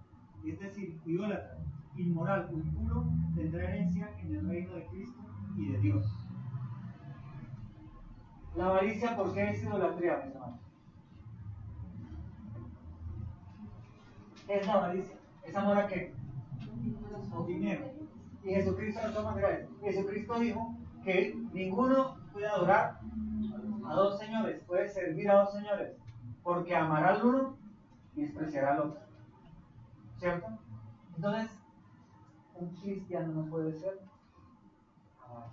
es decir, idólatra, inmoral o impuro, tendrá herencia en el reino de Cristo y de Dios. La avaricia, ¿por qué es idolatría, mis hermanos? ¿Qué es la avaricia? ¿Es amor a qué? O dinero. Y Jesucristo no toma gracia. Jesucristo dijo que ninguno puede adorar a dos señores, puede servir a dos señores, porque amará al uno y despreciará al otro. ¿Cierto? Entonces, un cristiano no puede ser avaro.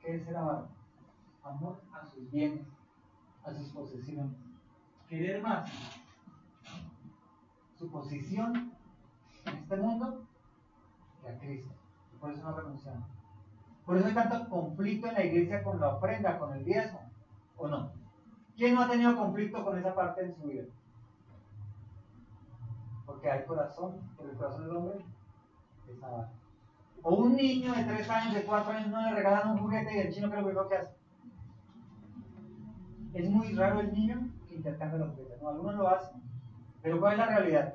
¿Qué es ser avaro? Amor a sus bienes, a sus posesiones. Querer más su posición en este mundo que a Cristo. Por eso no renunciamos. Por eso hay tanto conflicto en la iglesia con la ofrenda, con el diezmo, ¿o no? ¿Quién no ha tenido conflicto con esa parte en su vida? Porque hay corazón, porque el corazón del hombre es avaro. O un niño de 3 años, de 4 años, no le regalan un juguete y el chino, ¿qué es lo primero que hace? Es muy raro el niño que intercambia los juguetes, no, algunos lo hacen. Pero ¿cuál es la realidad?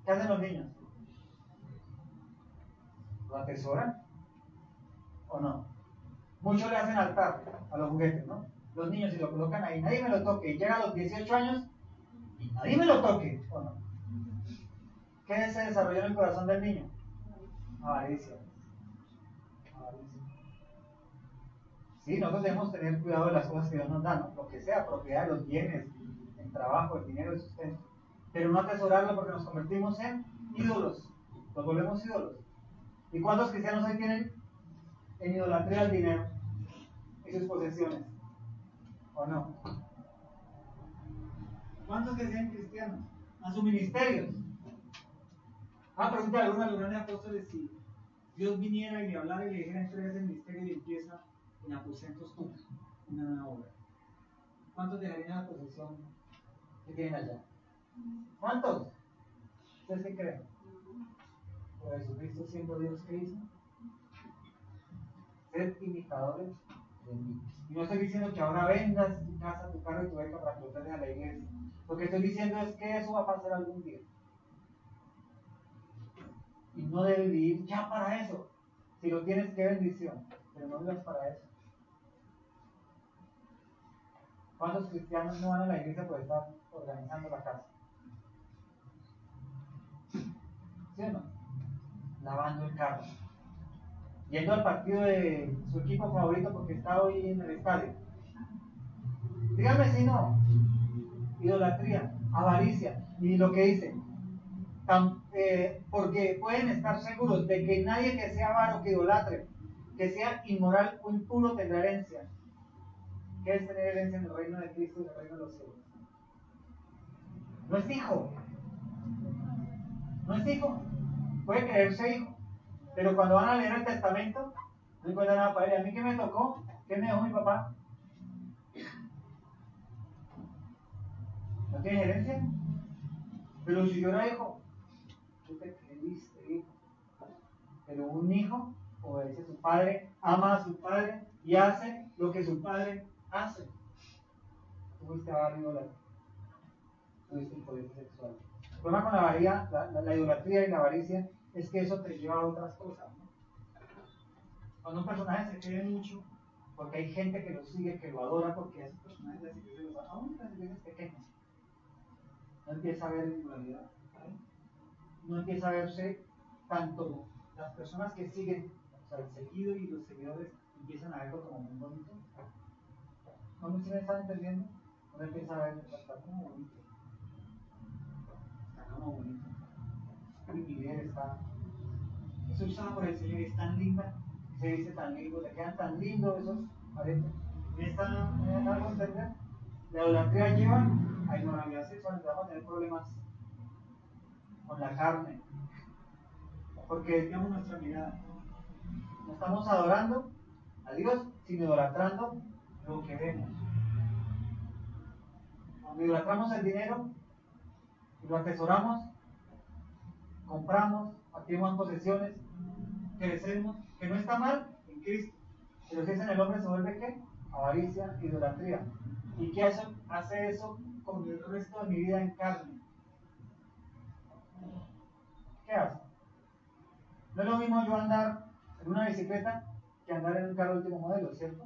¿Qué hacen los niños? ¿Lo atesoran? ¿O no? Muchos le hacen altar a los juguetes, ¿no? Los niños, si lo colocan ahí, nadie me lo toque. Y llega a los 18 años y nadie me lo toque, ¿o no? ¿Qué se desarrolló en el corazón del niño? Avaricia. Avaricia. Sí, nosotros debemos tener cuidado de las cosas que Dios nos da, ¿no? Lo que sea, propiedad, los bienes, el trabajo, el dinero, el sustento. Pero no atesorarlo porque nos convertimos en ídolos. Nos volvemos ídolos. ¿Y cuántos cristianos hoy tienen en idolatría el dinero y sus posesiones? ¿O no? ¿Cuántos que sean cristianos? A sus ministerios. Pregunta alguna de apóstoles si Dios viniera y le hablara y le dijera entrega ese ministerio y empieza en aposentos juntos, una nueva obra. ¿Cuántos dejarían la posesión que tienen allá? ¿Cuántos? ¿Ustedes qué creen? Por Jesucristo siendo Dios que hizo. Ser imitadores de mí. Y no estoy diciendo que ahora vendas tu casa, tu carro y tu beca para que lo traigas a la iglesia. Lo que estoy diciendo es que eso va a pasar algún día. Y no debes vivir ya para eso. Si lo tienes, qué bendición. Pero no vivas para eso. ¿Cuántos cristianos no van a la iglesia por estar organizando la casa? ¿Sí o no? Lavando el carro. Yendo al partido de su equipo favorito porque está hoy en el estadio. Dígame si no. Idolatría, avaricia. Y lo que dice, porque pueden estar seguros de que nadie que sea avaro, que idolatre, que sea inmoral o impuro tendrá herencia. ¿Qué es tener herencia en el reino de Cristo y en el reino de los cielos? No es hijo. No es hijo. Puede creerse hijo. Pero cuando van a leer el testamento, no encuentran nada para él. ¿A mí qué me tocó? ¿Qué me dejó mi papá? ¿No tiene herencia? Pero si yo era hijo, tú te creíste hijo. Pero un hijo obedece a su padre, ama a su padre y hace lo que su padre hace. Tú fuiste a idolatría, tuviste impureza sexual. El problema con la idolatría y la avaricia es que eso te lleva a otras cosas, ¿no? Cuando un personaje se cree mucho, porque hay gente que lo sigue, que lo adora, porque a esos personajes las iglesias los adora, aún las iglesias pequeñas, no empieza a ver inmoralidad, ¿vale? No empieza a verse tanto las personas que siguen, o sea, el seguido y los seguidores empiezan a verlo como muy bonito. ¿No me están entendiendo? No empieza a ver, está como bonito. Está como bonito. Mi vida está. Es usada por el Señor, es tan linda, se dice tan lindo, le quedan tan lindos esos aretes. ¿Me dan algo a entender? La idolatría lleva a inmoralidad sexual, vamos a tener problemas con la carne, porque desviamos nuestra mirada. No estamos adorando a Dios, sino idolatrando lo que vemos. Cuando idolatramos el dinero y lo atesoramos, compramos, adquirimos posesiones, crecemos, que no está mal en Cristo, pero si es en el hombre se vuelve ¿qué? Avaricia, idolatría. ¿Y qué hace eso con el resto de mi vida en carne? ¿Qué hace? No es lo mismo yo andar en una bicicleta que andar en un carro último modelo, ¿cierto?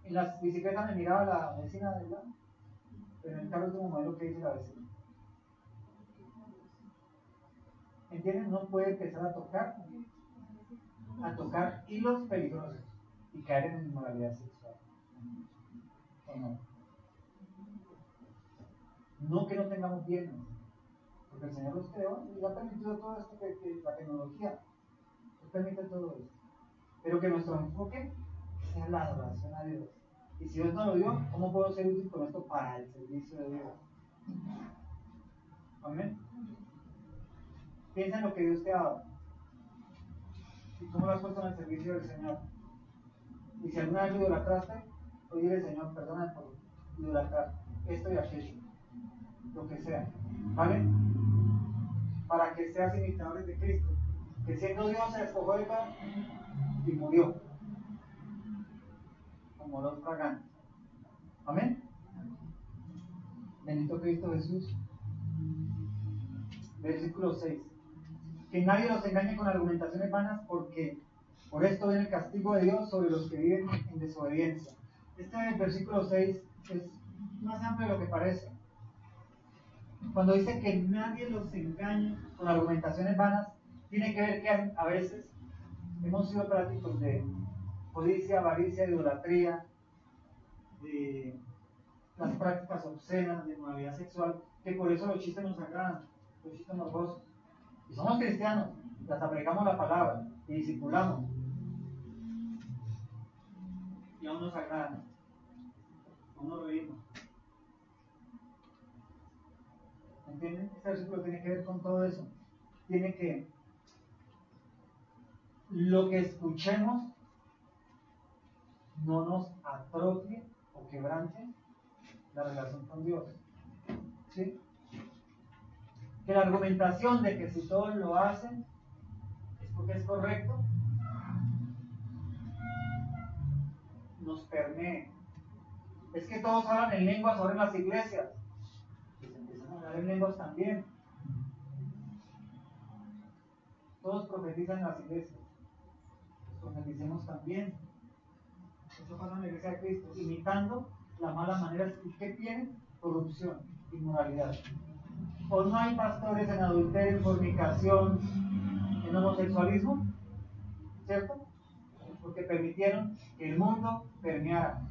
En las bicicletas me miraba la vecina del lado, pero en el carro último modelo, ¿qué dice la vecina? ¿Entienden? No puede empezar a tocar hilos peligrosos y caer en inmoralidad sexual. ¿O no? No que no tengamos bienes, porque el Señor los creó y ha permitido todo esto que la tecnología permite todo esto. Pero que nuestro enfoque sea la adoración a Dios. Y si Dios no lo dio, ¿cómo puedo ser útil con esto para el servicio de Dios? Amén. Piensa en lo que Dios te ha dado y cómo lo has puesto en el servicio del Señor. Y si alguna vez lo idolatraste, hoy dile, Señor, perdóname por idolatrar esto y aquello, lo que sea, ¿vale? Para que seas imitadores de Cristo, que siendo Dios se despojó de todo y murió como los fragantes. Amén. Bendito Cristo Jesús. Versículo 6. Que nadie los engañe con argumentaciones vanas, porque por esto viene el castigo de Dios sobre los que viven en desobediencia. Este versículo 6 es más amplio de lo que parece. Cuando dice que nadie los engañe con argumentaciones vanas, tiene que ver que a veces hemos sido prácticos de codicia, avaricia, idolatría, de las prácticas obscenas, de moralidad sexual, que por eso los chistes nos agradan, los chistes nos gozan. Y somos cristianos, las aplicamos la palabra y discipulamos. Y aún nos agradan, aún nos reímos. ¿Entienden? Este versículo tiene que ver con todo eso. Tiene que lo que escuchemos no nos atrofie o quebrante la relación con Dios. ¿Sí? Que la argumentación de que si todos lo hacen es porque es correcto, nos permee. Es que todos hablan en lenguas ahora en las iglesias. Pues empiezan a hablar en lenguas también. Todos profetizan en las iglesias. Pues profeticemos también. Eso pasa en la iglesia de Cristo, imitando las malas maneras que tienen corrupción, inmoralidad. ¿O no hay pastores en adulterio, en fornicación, en homosexualismo? ¿Cierto? Porque permitieron que el mundo permeara.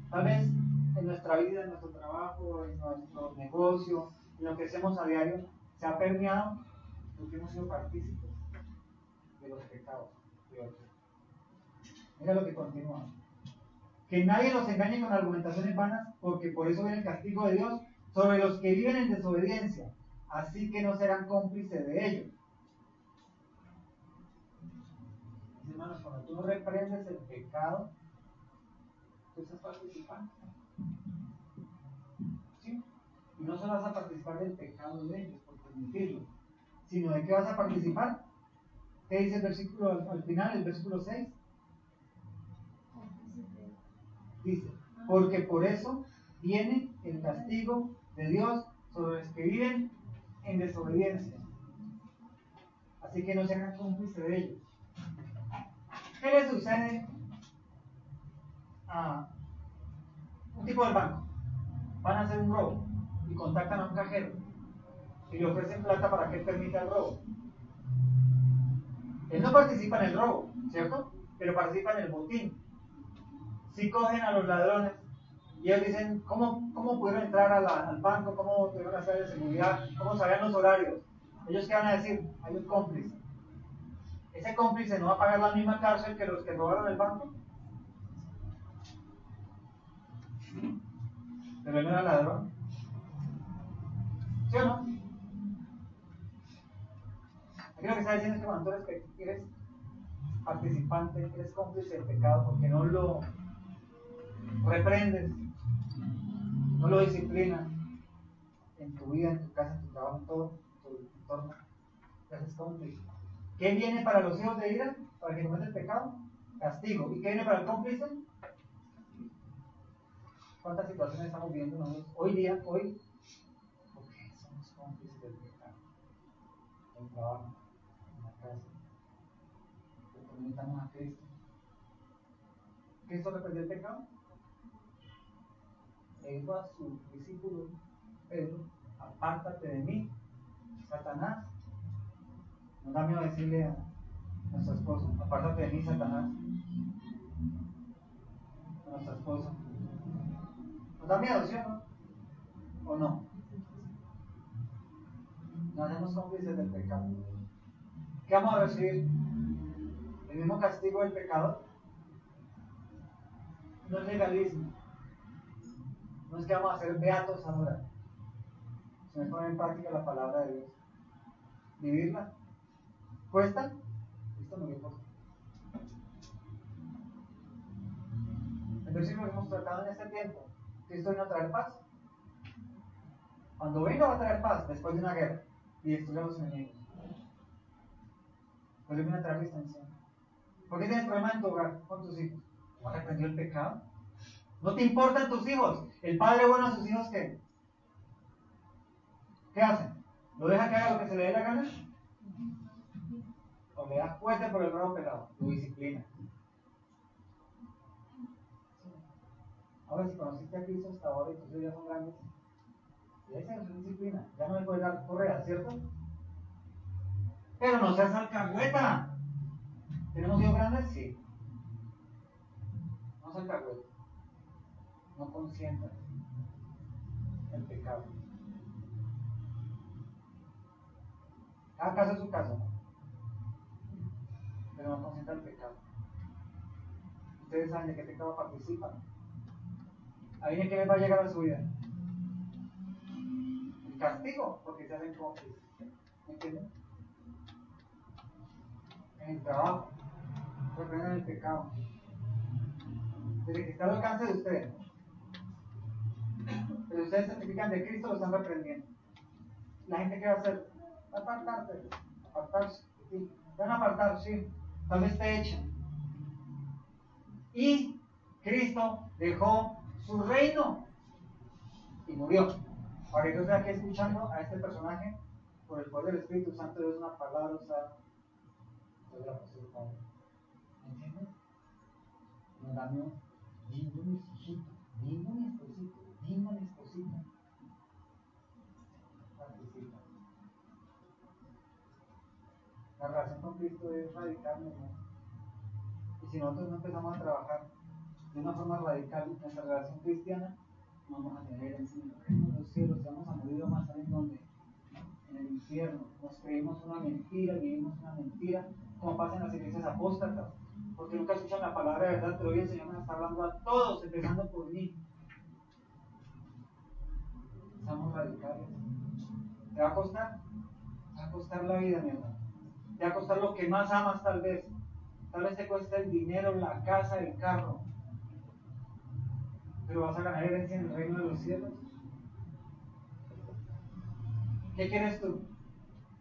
Tal vez en nuestra vida, en nuestro trabajo, en nuestro negocio, en lo que hacemos a diario, se ha permeado porque hemos sido partícipes de los pecados de otros. Mira lo que continúa. Que nadie los engañe con argumentaciones vanas, porque por eso viene el castigo de Dios sobre los que viven en desobediencia, así que no serán cómplices de ellos. Hermanos, cuando tú reprendes el pecado, tú estás participando. ¿Sí? Y no solo vas a participar del pecado de ellos, por permitirlo, sino de qué vas a participar. ¿Qué dice el versículo al final, el versículo 6? Dice, porque por eso viene el castigo de Dios sobre los que viven en desobediencia. Así que no se hagan cómplices de ellos. ¿Qué le sucede a un tipo del banco? Van a hacer un robo y contactan a un cajero y le ofrecen plata para que él permita el robo. Él no participa en el robo, ¿cierto? Pero participa en el botín. Si cogen a los ladrones y ellos dicen, ¿cómo pudieron entrar al banco? ¿Cómo tuvieron las áreas de seguridad? ¿Cómo sabían los horarios? ¿Ellos qué van a decir? Hay un cómplice. ¿Ese cómplice no va a pagar la misma cárcel que los que robaron el banco? Pero él no era ladrón. ¿Sí o no? Aquí lo que está diciendo es que cuando tú eres participante, eres cómplice del pecado porque no lo reprendes, no lo disciplinas en tu vida, en tu casa, en tu trabajo, en todo tu entorno, te haces cómplice. ¿Qué viene para los hijos de ira? Para que cometa el pecado, castigo. ¿Y qué viene para el cómplice? ¿Cuántas situaciones estamos viendo nosotros hoy día, hoy? Porque somos cómplices del pecado. En el trabajo, en la casa, porque necesitamos a Cristo. ¿Cristo reprendió el pecado? Le dijo a su discípulo Pedro, apártate de mí, Satanás. Nos da miedo decirle a nuestra esposa, apártate de mí, Satanás. A nuestra esposa. ¿Nos da miedo, sí o no? ¿O no? Nos hacemos cómplices del pecado. ¿Qué vamos a recibir? ¿El mismo castigo del pecador? No es legalismo. No es que vamos a ser beatos ahora. Se me pone en práctica la palabra de Dios. Vivirla. ¿Cuesta? Esto no le cuesta. El versículo que hemos tratado en este tiempo. ¿Cristo vino a traer paz? Cuando venga va a traer paz después de una guerra y destruir a los enemigos. Pues viene a traer distensión. ¿Por qué tienes problemas en tu hogar con tus hijos? ¿No has reprendido el pecado? ¿No te importan tus hijos? ¿El padre bueno a sus hijos qué? ¿Qué hacen? ¿Lo deja que haga lo que se le dé la gana? ¿O le da fuerte por el bravo pelado? Lo disciplina. Ahora, si conociste a Cristo hasta ahora y tus hijos ya son grandes, ya esa es su disciplina. Ya no le puedes dar correa, ¿cierto? Pero no seas alcahueta. ¿Tenemos hijos grandes? Sí. No seas alcahueta. No consientas el pecado. Cada caso es su caso, ¿no? Pero no consientan el pecado. Ustedes saben de qué pecado participan. Ahí es que les va a llegar a su vida. El castigo, porque se hacen cómplices. ¿Me entienden? En el trabajo, reprendan el pecado. Desde que está al alcance de ustedes. Pero ustedes certifican de Cristo, lo están reprendiendo. La gente que va a hacer, apartarse, sí. Van a apartar, sí. Tal vez te echen. Y Cristo dejó su reino y murió. Ahora yo estoy aquí escuchando a este personaje por el poder del Espíritu Santo. Dios una palabra usada por el apóstol Pablo. ¿Me entiendes? Nos da miedo. Lindo mi hijito, lindo mi esposito, lindo mi esposita. Participa. La relación con Cristo es radical, ¿no? Y si nosotros no empezamos a trabajar de una forma radical en nuestra relación cristiana, no vamos a tener en el reino de los cielos, vamos a morir más en donde, en el infierno. Nos creímos una mentira, vivimos una mentira, como pasa en las iglesias apóstatas, porque nunca escuchan la palabra de verdad, pero hoy el Señor nos está hablando a todos, empezando por mí. Somos radicales. ¿Te va a costar? Te va a costar la vida, mi hermano. Te va a costar lo que más amas, tal vez. Tal vez te cueste el dinero, la casa, el carro. Pero vas a ganar herencia en el reino de los cielos. ¿Qué quieres tú?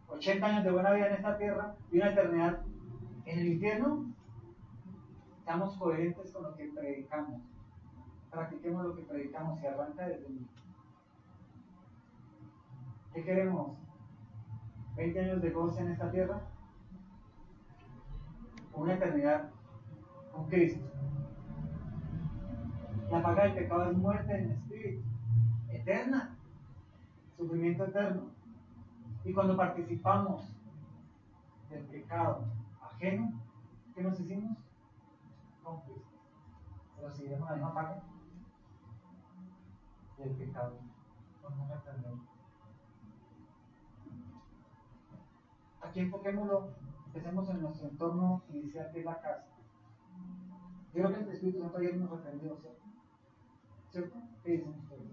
¿80 años de buena vida en esta tierra y una eternidad en el infierno? Seamos coherentes con lo que predicamos. practiquemos lo que predicamos y arranca desde mí. ¿Qué queremos? ¿20 años de goce en esta tierra? ¿O una eternidad con Cristo? La paga del pecado es muerte en espíritu, eterna, sufrimiento eterno. Y cuando participamos del pecado ajeno, ¿qué nos hicimos? Cómplices. Pero si vemos la misma paga del pecado, vamos a aprender. Aquí enfoquémoslo, empecemos en nuestro entorno inicial, que es la casa. Yo creo que el Espíritu Santo ayer nos aprendió, ¿cierto? ¿Cierto? ¿Qué dicen ustedes?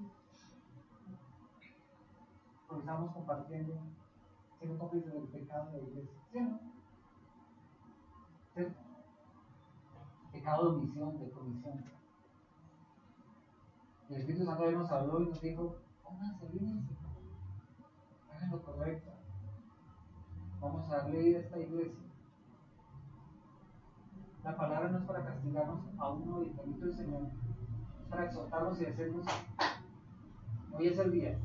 Porque estamos compartiendo, siendo cómplices del pecado de la iglesia, ¿sí o no? ¿Cierto? Pecado de omisión, de comisión. El Espíritu Santo ayer nos habló y nos dijo, pónganse bien, hagan lo correcto. Vamos a darle vida a esta iglesia. La palabra no es para castigarnos a uno y bendito el Señor, es para exhortarnos y decirnos, hoy es el día.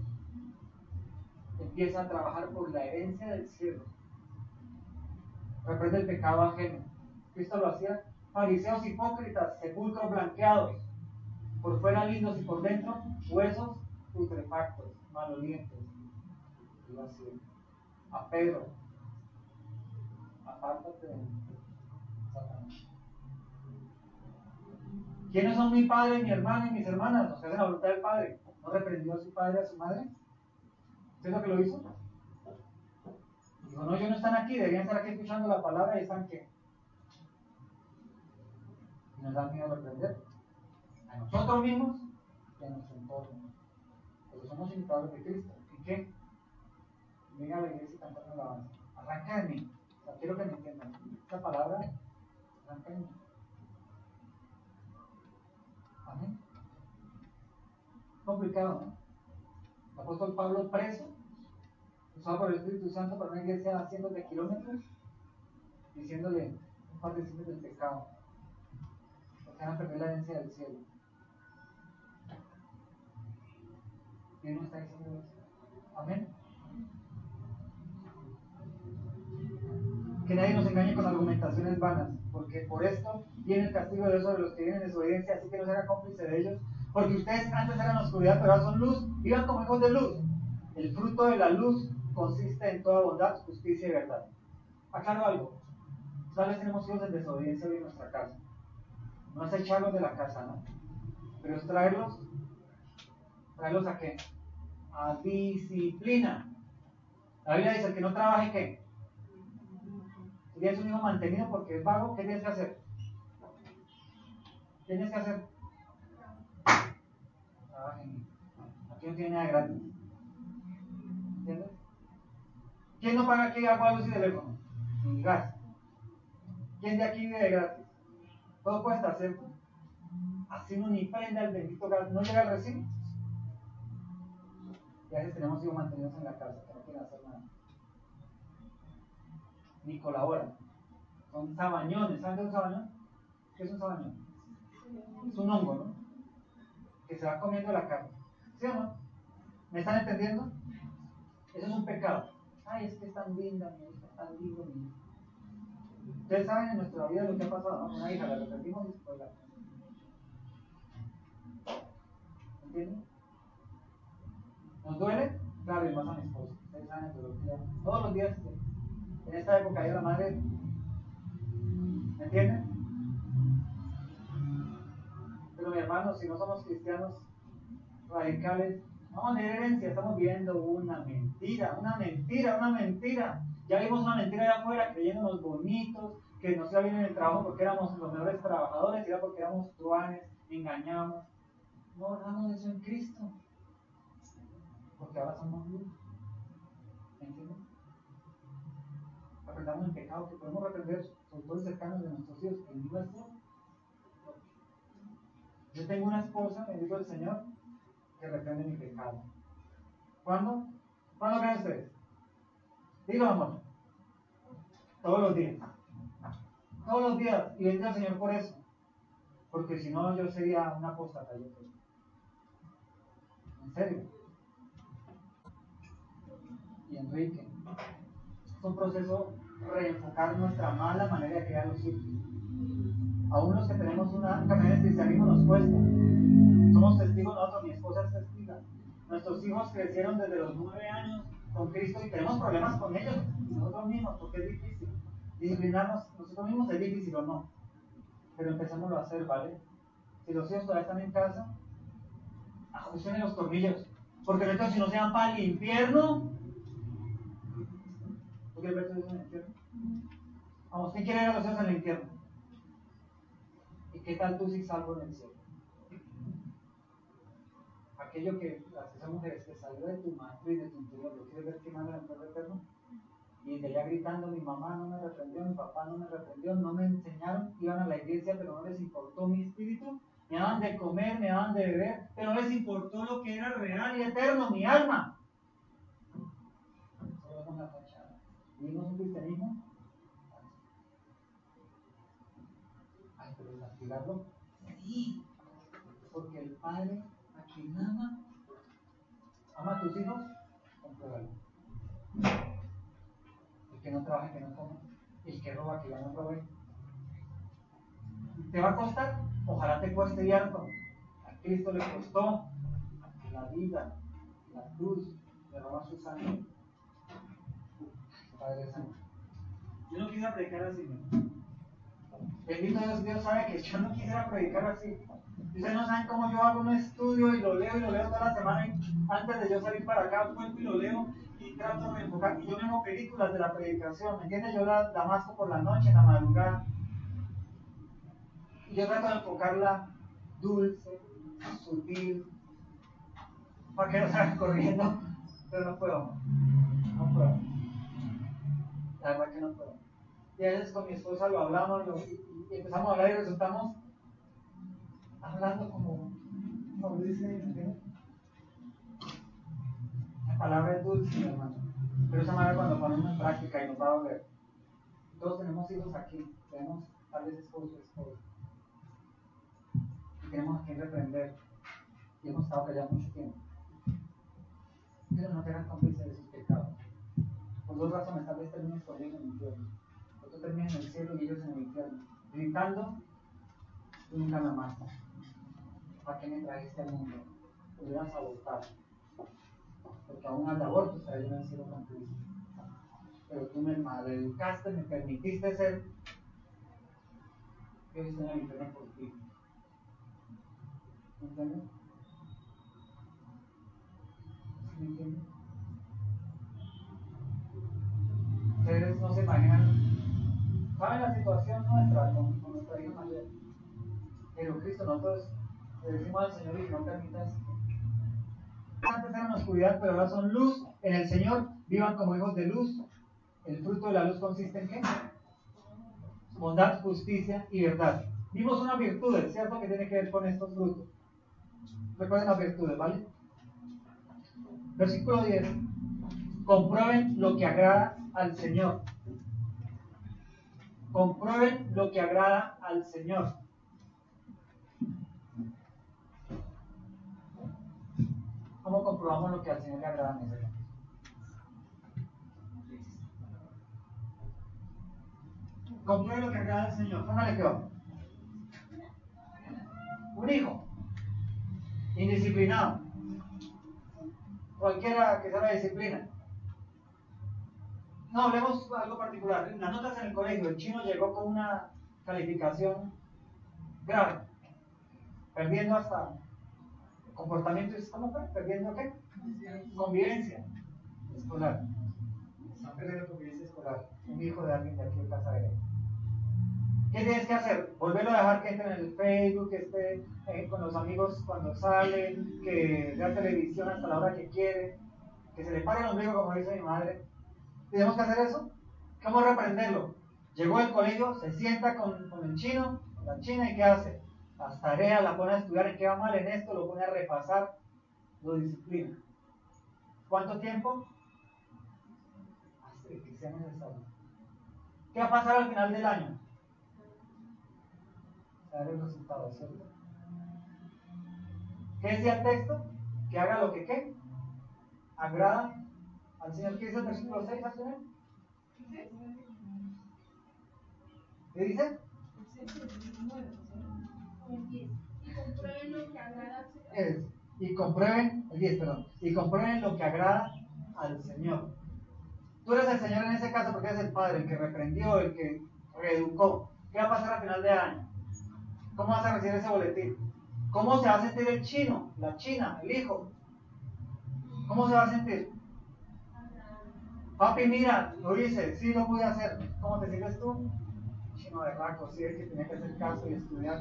Empieza a trabajar por la herencia del cielo. Reprende el pecado ajeno. Cristo lo hacía. Fariseos hipócritas, sepulcros blanqueados, por fuera lindos y por dentro huesos putrefactos, malolientes. Lo hacía. A Pedro, apártate de Satanás. ¿Quiénes son mi padre, mi hermano y mis hermanas? Los que hacen la voluntad del Padre. ¿No reprendió a su padre y a su madre? ¿Qué es lo que lo hizo? Dijo, no, ellos no están aquí, deberían estar aquí escuchando la palabra y están ¿qué? Y nos da miedo reprender. A nosotros mismos y a nuestro entorno. Porque somos imitadores de Cristo. ¿Y qué? Venga a la iglesia y cantando alabanza. Arranca de mí. O sea, quiero que me entiendan. Esta palabra arranca de mí. Amén. Complicado, ¿no? El apóstol Pablo preso, usado por el Espíritu Santo para una iglesia a cientos de kilómetros, diciéndole un par de signos del pecado, porque van a perder la herencia del cielo. Y él no está diciendo eso. Amén. Que nadie nos engañe con argumentaciones vanas, porque por esto viene el castigo de Dios sobre los que vienen en desobediencia, así que no se haga cómplice de ellos, porque ustedes antes eran oscuridad, pero ahora son luz, vivan como hijos de luz. El fruto de la luz consiste en toda bondad, justicia y verdad. Aclaro algo, tal vez tenemos hijos en desobediencia hoy en nuestra casa. No es echarlos de la casa, ¿no? Pero es traerlos ¿a qué? A disciplina. La Biblia dice que no trabaje, ¿qué? Si tienes un hijo mantenido porque es vago, ¿qué tienes que hacer? ¿Qué tienes que hacer? Trabajen. Aquí no tiene nada de gratis. ¿Entiendes? ¿Quién no paga aquí agua, luz y teléfono? Ni gas. ¿Quién de aquí vive de gratis? Todo cuesta, ¿cierto? Así uno ni prenda el bendito gas, no llega al recibo. Y a veces tenemos hijos mantenidos en la casa que no quieren hacer nada. Ni colaboran. Son sabañones. ¿Saben qué es un sabañón? ¿Qué es un sabañón? Es un hongo, ¿no? Que se va comiendo la carne. ¿Sí o no? ¿Me están entendiendo? Eso es un pecado. Ay, es que es tan linda mi hija, tan lindo mi hijo. Ustedes saben en nuestra vida lo que ha pasado, ¿no? Una hija la repetimos y se fue la. ¿Entienden? ¿Nos duele? Claro, y más a mi esposo. Ustedes saben el dolor que llama. Todos los días, en esta época, hay la madre. ¿Me entienden? Pero mi hermano, si no somos cristianos radicales, vamos a tener herencia. Estamos viendo una mentira, una mentira, una mentira. Ya vimos una mentira allá afuera, creyéndonos bonitos, que nos iba bien en el trabajo porque éramos los mejores trabajadores, y era porque éramos truanes, engañamos. No hagamos eso en Cristo, porque ahora somos luz. ¿Me entienden? Aprendamos el pecado que podemos reprender, sobre todo cercanos de nuestros hijos, en nuestro. Yo tengo una esposa, bendito el Señor, que reprende mi pecado. ¿Cuándo? ¿Cuándo creen ustedes? Dilo, amor. Todos los días. Todos los días. Y bendito al Señor por eso. Porque si no, yo sería una apóstata, yo creo. En serio. Y Enrique, es un proceso reenfocar nuestra mala manera de crear los hijos. Aún los que tenemos un camino de cristianismo nos cuesta. Somos testigos nosotros, mi esposa es testiga. Nuestros hijos crecieron desde los 9 años con Cristo y tenemos problemas con ellos, nosotros mismos, porque es difícil. Disciplinarnos nosotros mismos es difícil o no, pero empecémoslo a hacer, ¿vale? Si los hijos todavía están en casa, ajusten los tornillos, porque entonces si no se van para el infierno. ¿Tú quieres ver tus hijos en el infierno? Vamos, ¿quién quiere ver a los hijos en el infierno? ¿Y qué tal tú si salgo en el cielo? Aquello que esa mujer que salió de tu madre y de tu interior, ¿lo quieres ver quemando en el fuego eterno? Y de allá gritando, mi mamá no me reprendió, mi papá no me reprendió, no me enseñaron, iban a la iglesia, pero no les importó mi espíritu, me daban de comer, me daban de beber, pero no les importó lo que era real y eterno, mi alma. Solo vemos la fachada. ¿Vivimos un cristianismo? Ay, pero castigarlo. Sí, porque el Padre a quien ama a tus hijos, compruébalo. El que no trabaja, que no coma. El que roba, que ya no robe. ¿Te va a costar? Ojalá te cueste y harto. A Cristo le costó la vida, la cruz, derramar su sangre. Padre Santo. Yo no quisiera predicar así. Bendito Dios sabe que yo no quisiera predicar así. Ustedes no saben cómo yo hago un estudio y lo leo toda la semana. Y antes de yo salir para acá, vuelvo y lo leo y trato de enfocar. Y yo me hago películas de la predicación, ¿me entiendes? Yo la masco por la noche, en la madrugada. Y yo trato de enfocarla dulce, sutil, para que no salgan corriendo, pero no puedo. La verdad que no puedo. Y a veces con mi esposa lo hablamos y empezamos a hablar y resultamos hablando como dice, la palabra es dulce, hermano. Pero esa manera cuando ponemos en práctica y nos va a doler. Todos tenemos hijos aquí, tenemos tal vez esposo, esposa. Y tenemos a quien reprender. Y hemos estado callados mucho tiempo. Pero no te hagas cómplice de sus pecados. Por dos razones, tal vez termines con ellos en el infierno. O tú termines en el cielo y ellos en el infierno. Gritando, tú nunca me amaste. ¿Para qué me trajiste al mundo? Hubieras abortado. Porque aún al aborto estaré yo en el cielo con Cristo. Pero tú me maleducaste, me permitiste ser. Yo estoy en el infierno por ti. ¿Me entiendes? ¿Sí me entiendes? Ustedes no se imaginan. ¿Saben la situación nuestra con nuestra hija mayor? Pero Cristo, nosotros le decimos al Señor y no permitas. Antes eran oscuridad, pero ahora son luz en el Señor. Vivan como hijos de luz. El fruto de la luz consiste en ¿qué? Bondad, justicia y verdad. Vimos una virtud, ¿cierto? Que tiene que ver con estos frutos. Recuerden las virtudes, ¿vale? Versículo 10. Comprueben lo que agrada al Señor. Comprueben lo que agrada al Señor. ¿Cómo comprobamos lo que al Señor le agrada, mi Señor? Comprueben lo que agrada al Señor. Póngale que va. Un hijo indisciplinado. Cualquiera que sea la disciplina. No, hablemos de algo particular. Las notas en el colegio. El chino llegó con una calificación grave. Perdiendo hasta comportamiento. ¿Cómo fue? ¿Perdiendo qué? Convivencia escolar. Está perdiendo convivencia escolar. Un hijo de alguien de aquí de casa de él. ¿Qué tienes que hacer? Volverlo a dejar que entre en el Facebook, que esté con los amigos cuando salen, que vea televisión hasta la hora que quiere, que se le pare el ombligo como dice mi madre. ¿Tenemos que hacer eso? ¿Cómo reprenderlo? Llegó al colegio, se sienta con el chino, con la china y ¿qué hace? Las tareas, la pone a estudiar en qué va mal en esto, lo pone a repasar, lo disciplina. ¿Cuánto tiempo? Hasta que sea necesario. ¿Qué va a pasar al final del año? dar el resultado, ¿cierto? ¿Qué decía el texto? Que haga lo que ¿qué? Agrada al Señor. ¿Qué dice el versículo 6 al final? ¿Qué dice? Y comprueben el 10, perdón. Y comprueben lo que agrada al Señor. Tú eres el Señor en ese caso porque eres el Padre, el que reprendió, el que reeducó. ¿Qué va a pasar a final de año? ¿Cómo vas a recibir ese boletín? ¿Cómo se va a sentir el chino, la china, el hijo? ¿Cómo se va a sentir? Papi, mira, lo hice, sí lo pude hacer. ¿Cómo te sientes tú? Chino de raco, sí, el que tenía que hacer caso y estudiar.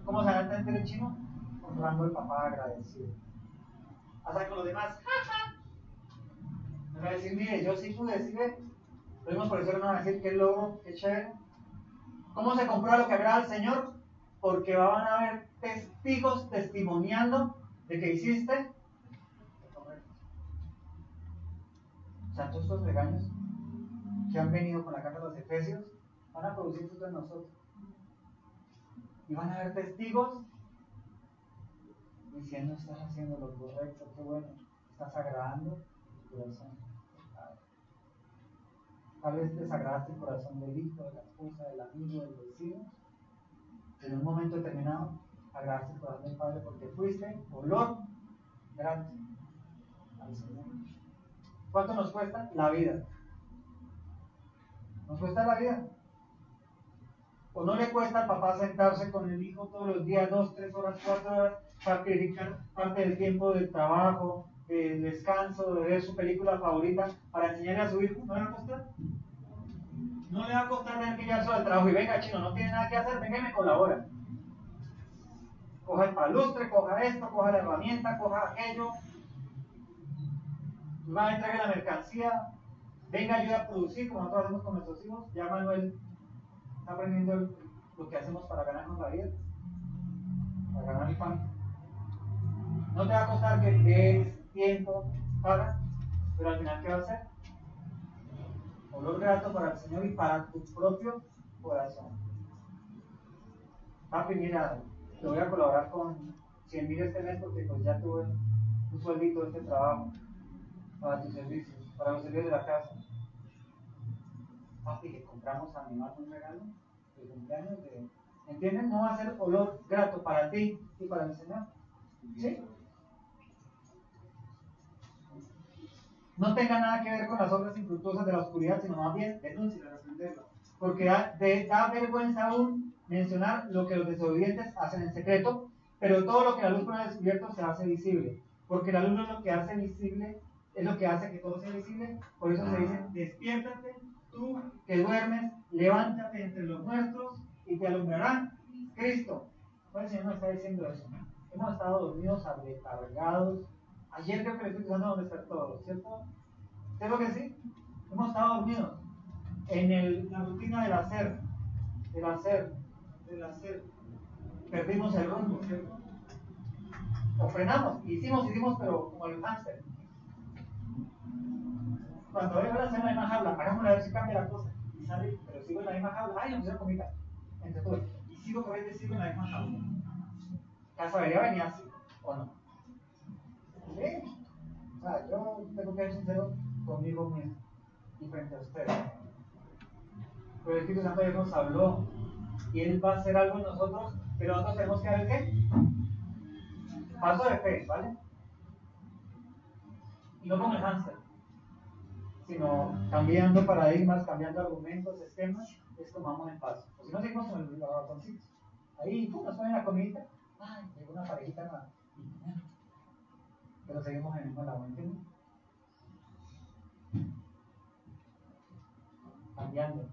¿Cómo se va a sentir el chino? Honrando al papá, agradecido. Hasta con los demás, me va a decir, mire, yo sí pude, ¿sí ve? Lo mismo por eso no van a decir, qué logro, qué chévere. ¿Cómo se comprueba lo que agrada al Señor? Porque van a haber testigos testimoniando de que hiciste correcto. O sea, todos estos regaños que han venido con la carta de los Efesios van a producir fruto en nosotros. Y van a haber testigos diciendo, estás haciendo lo correcto, qué bueno, estás agradando tu corazón. Tal vez desagradaste el corazón del hijo, de la esposa, del amigo, del vecino. En un momento determinado, agradaste el corazón del Padre porque fuiste olor grato al Señor. ¿Cuánto nos cuesta? La vida. ¿Nos cuesta la vida? ¿O no le cuesta al papá sentarse con el hijo todos los días, 2, 3 horas, 4 horas, sacrificar parte del tiempo del trabajo, del descanso, de ver su película favorita para enseñarle a su hijo? ¿No le va a costar? No le va a costar tener que llevarse al trabajo y venga, chino, no tiene nada que hacer, venga y me colabora. Coja el palustre, coja esto, coja la herramienta, coja aquello. Va a entregar la mercancía, venga, ayuda a producir como nosotros hacemos con nuestros hijos. Ya Manuel está aprendiendo lo que hacemos para ganarnos la vida, para ganar el pan. No te va a costar que des tiempo para, pero al final, ¿qué va a hacer? Olor grato para el Señor y para tu propio corazón. Papi, mira, te voy a colaborar con 100,000 este mes porque pues ya tuve un sueldito de este trabajo para tus servicios, para los servicios de la casa. Papi, le compramos a mi mamá un regalo de cumpleaños de... ¿Entienden? No va a ser olor grato para ti y para el Señor. ¿Sí? No tenga nada que ver con las obras infructuosas de la oscuridad, sino más bien denúncialo, reprenderlo. Porque da vergüenza aún mencionar lo que los desobedientes hacen en secreto, pero todo lo que la luz pone descubierto se hace visible. Porque la luz es lo que hace visible, es lo que hace que todo sea visible. Por eso se dice, despiértate, tú que duermes, levántate entre los muertos y te alumbrará Cristo. Pues el Señor nos está diciendo eso. Hemos estado dormidos, aletargados. Ayer creo que le estoy pensando dónde está todo, ¿cierto? ¿Cierto que sí? Hemos estado dormidos en la rutina del hacer. Perdimos el rumbo, ¿cierto? O frenamos, hicimos, pero como el hámster. Cuando veo la cena de más jaula, hagámosle a ver si cambia la cosa. Y sale, pero sigo en la misma jaula. Ay, no pusieron comida. Entre todos. Y sigo en la misma jaula. ¿Casa debería venir así o no? Sí. O sea, yo tengo que ser sincero conmigo mismo y frente a ustedes. Pero el Espíritu Santo ya nos habló y Él va a hacer algo en nosotros, pero nosotros tenemos que dar el qué? Paso de fe, ¿vale? Y no como el hámster, sino cambiando paradigmas, cambiando argumentos, esquemas, es como vamos en paso. O si no, seguimos con los ratoncitos. Ahí, pum, nos ponen la comidita, ay, llegó una parejita nueva. Pero seguimos en el mismo lado, ¿entiendes? Cambiando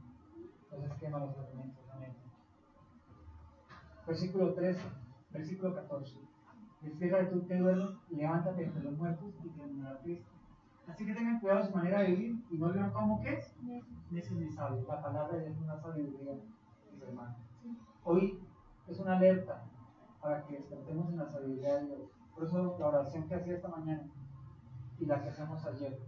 los esquemas, los argumentos, amén. Versículo 13, versículo 14. Despiértate tú que duermes, levántate entre los muertos y te alumbrará Cristo. Así que tengan cuidado de su manera de vivir y no vivan como que necios ni sabios. La palabra de Dios es una sabiduría, mis hermanos. Hoy es una alerta para que despertemos en la sabiduría de Dios. Por eso la oración que hacía esta mañana y la que hacemos ayer,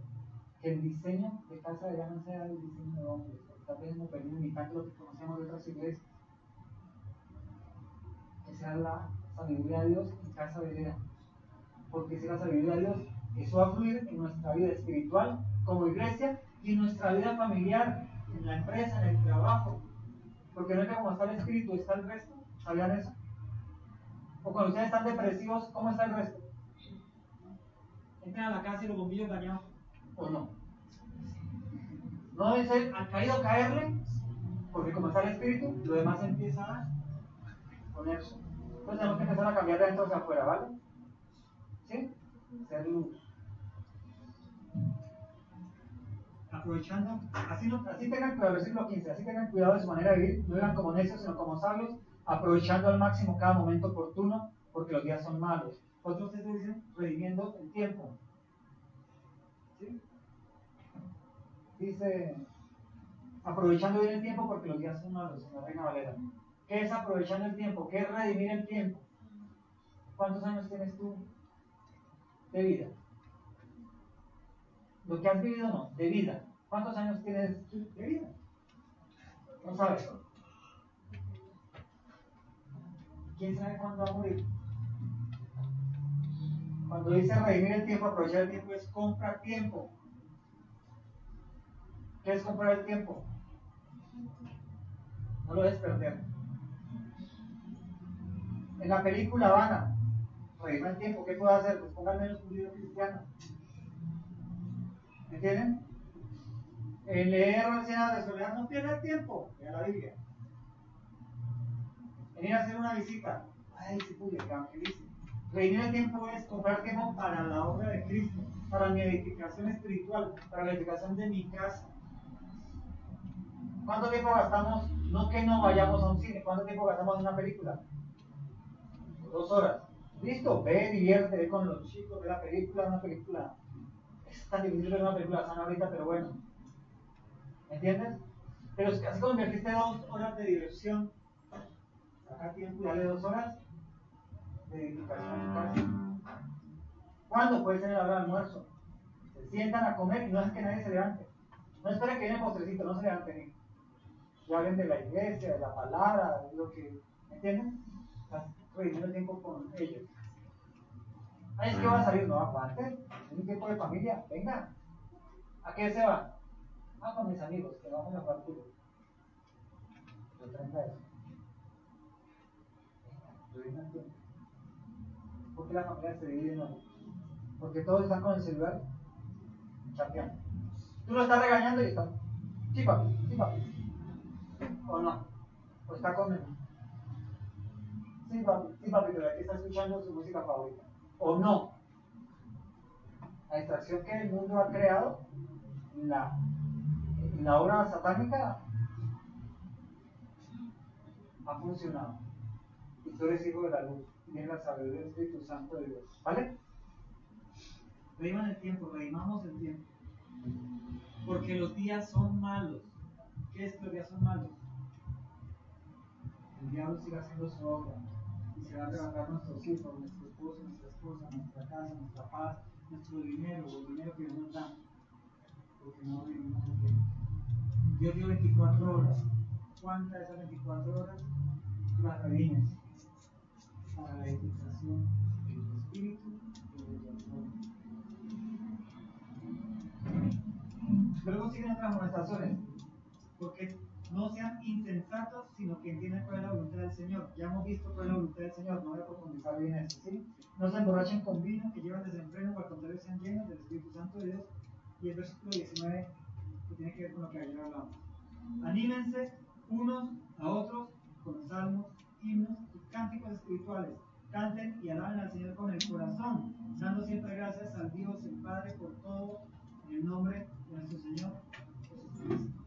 que el diseño de casa de no sea el diseño de hombres, porque tal vez hemos venido imitando lo que conocemos de otras iglesias. sea la sabiduría de Dios en Casa Berea. Porque si la sabiduría de Dios, eso va a fluir en nuestra vida espiritual como iglesia y en nuestra vida familiar, en la empresa, en el trabajo. Porque no es que como está el espíritu, está el resto. ¿Sabían eso? O cuando ustedes están depresivos, ¿cómo está el resto? Entran a la casa y los bombillos dañados. ¿O no? No dice, han caído caerle, porque como está el espíritu, lo demás empieza a ponerse. Entonces tenemos que empezar a cambiar de dentro hacia afuera, ¿vale? ¿Sí? Ser luz. Aprovechando, Así tengan cuidado, versículo 15, así tengan cuidado de su manera de vivir, no vivan como necios, sino como sabios, aprovechando al máximo cada momento oportuno, porque los días son malos. Otros ustedes dicen, redimiendo el tiempo. ¿Sí? Dice, aprovechando bien el tiempo porque los días son malos, en la Reina Valera. ¿Qué es aprovechando el tiempo? ¿Qué es redimir el tiempo? ¿Cuántos años tienes tú de vida? Lo que has vivido no, de vida. ¿Cuántos años tienes tú de vida? No sabes. ¿Quién sabe cuándo va a morir? Cuando dice redimir el tiempo, aprovechar el tiempo, es comprar tiempo. ¿Qué es comprar el tiempo? No lo debes perder. En la película Habana, redimir el tiempo, ¿qué puedo hacer? Pues pongan menos un video cristiano. ¿Me entienden? En leer Escenas de Soledad no pierda el tiempo, lea la Biblia. En ir a hacer una visita, ay, sí, pude, evangelice. Redimir el tiempo es comprar tiempo para la obra de Cristo, para mi edificación espiritual, para la edificación de mi casa. ¿Cuánto tiempo gastamos? No que no vayamos a un cine, ¿cuánto tiempo gastamos en una película? 2 horas. Listo, ve, divierte, ve con los chicos, ve la película, una película. Es tan difícil ver una película sana ahorita, pero bueno. ¿Me entiendes? Pero es que así como invertiste 2 horas de diversión, saca tiempo y dale 2 horas de edificación a tu casa. ¿Cuándo? Puede ser en la hora de almuerzo. Se sientan a comer y no es que nadie se levante. No esperen que viene el postrecito, no se levanten. Y hablen de la iglesia, de la palabra, de lo que. ¿Me entienden? Estás redimiendo el tiempo con ellos. Ay, es que va a salir, no aguanten. Es un tiempo de familia, venga. ¿A qué se va? Ah, con mis amigos, que vamos a jugar fútbol. Yo traigo eso. Venga, el tiempo. ¿Por qué la familia se divide en uno? Porque todos están con el celular chateando. Tú lo estás regañando y están. Sí, papi, sí, papi. ¿O no? ¿O está comiendo? Sí, papi, pero aquí está escuchando su música favorita. ¿O no? La distracción que el mundo ha creado, la obra satánica, ha funcionado. Y tú eres hijo de la luz, tienes la sabiduría del Espíritu Santo de Dios. ¿Vale? Rediman el tiempo, redimamos el tiempo. Porque los días son malos. ¿Qué es que los días son malos? El diablo sigue haciendo su obra y se va a arrebatar nuestros hijos, nuestro esposo, nuestra esposa, nuestra casa, nuestra paz, nuestro dinero, o el dinero que Dios nos da, porque no vivimos el tiempo. Dios dio 24 horas. ¿Cuántas de esas 24 horas las redimes? Para la edificación del espíritu y del corazón. Luego siguen otras amonestaciones, porque no sean insensatos, sino que entiendan cuál es la voluntad del Señor. Ya hemos visto cuál es la voluntad del Señor, no voy a profundizar bien eso, ¿sí? No se emborrachen con vino, que llevan desenfreno, o al contrario sean llenos del Espíritu Santo de Dios. Y el versículo 19, que tiene que ver con lo que ayer hablamos. Anímense unos a otros con salmos, himnos y cánticos espirituales. Canten y alaben al Señor con el corazón, dando siempre gracias al Dios, el Padre, por todo, en el nombre de nuestro Señor Jesucristo.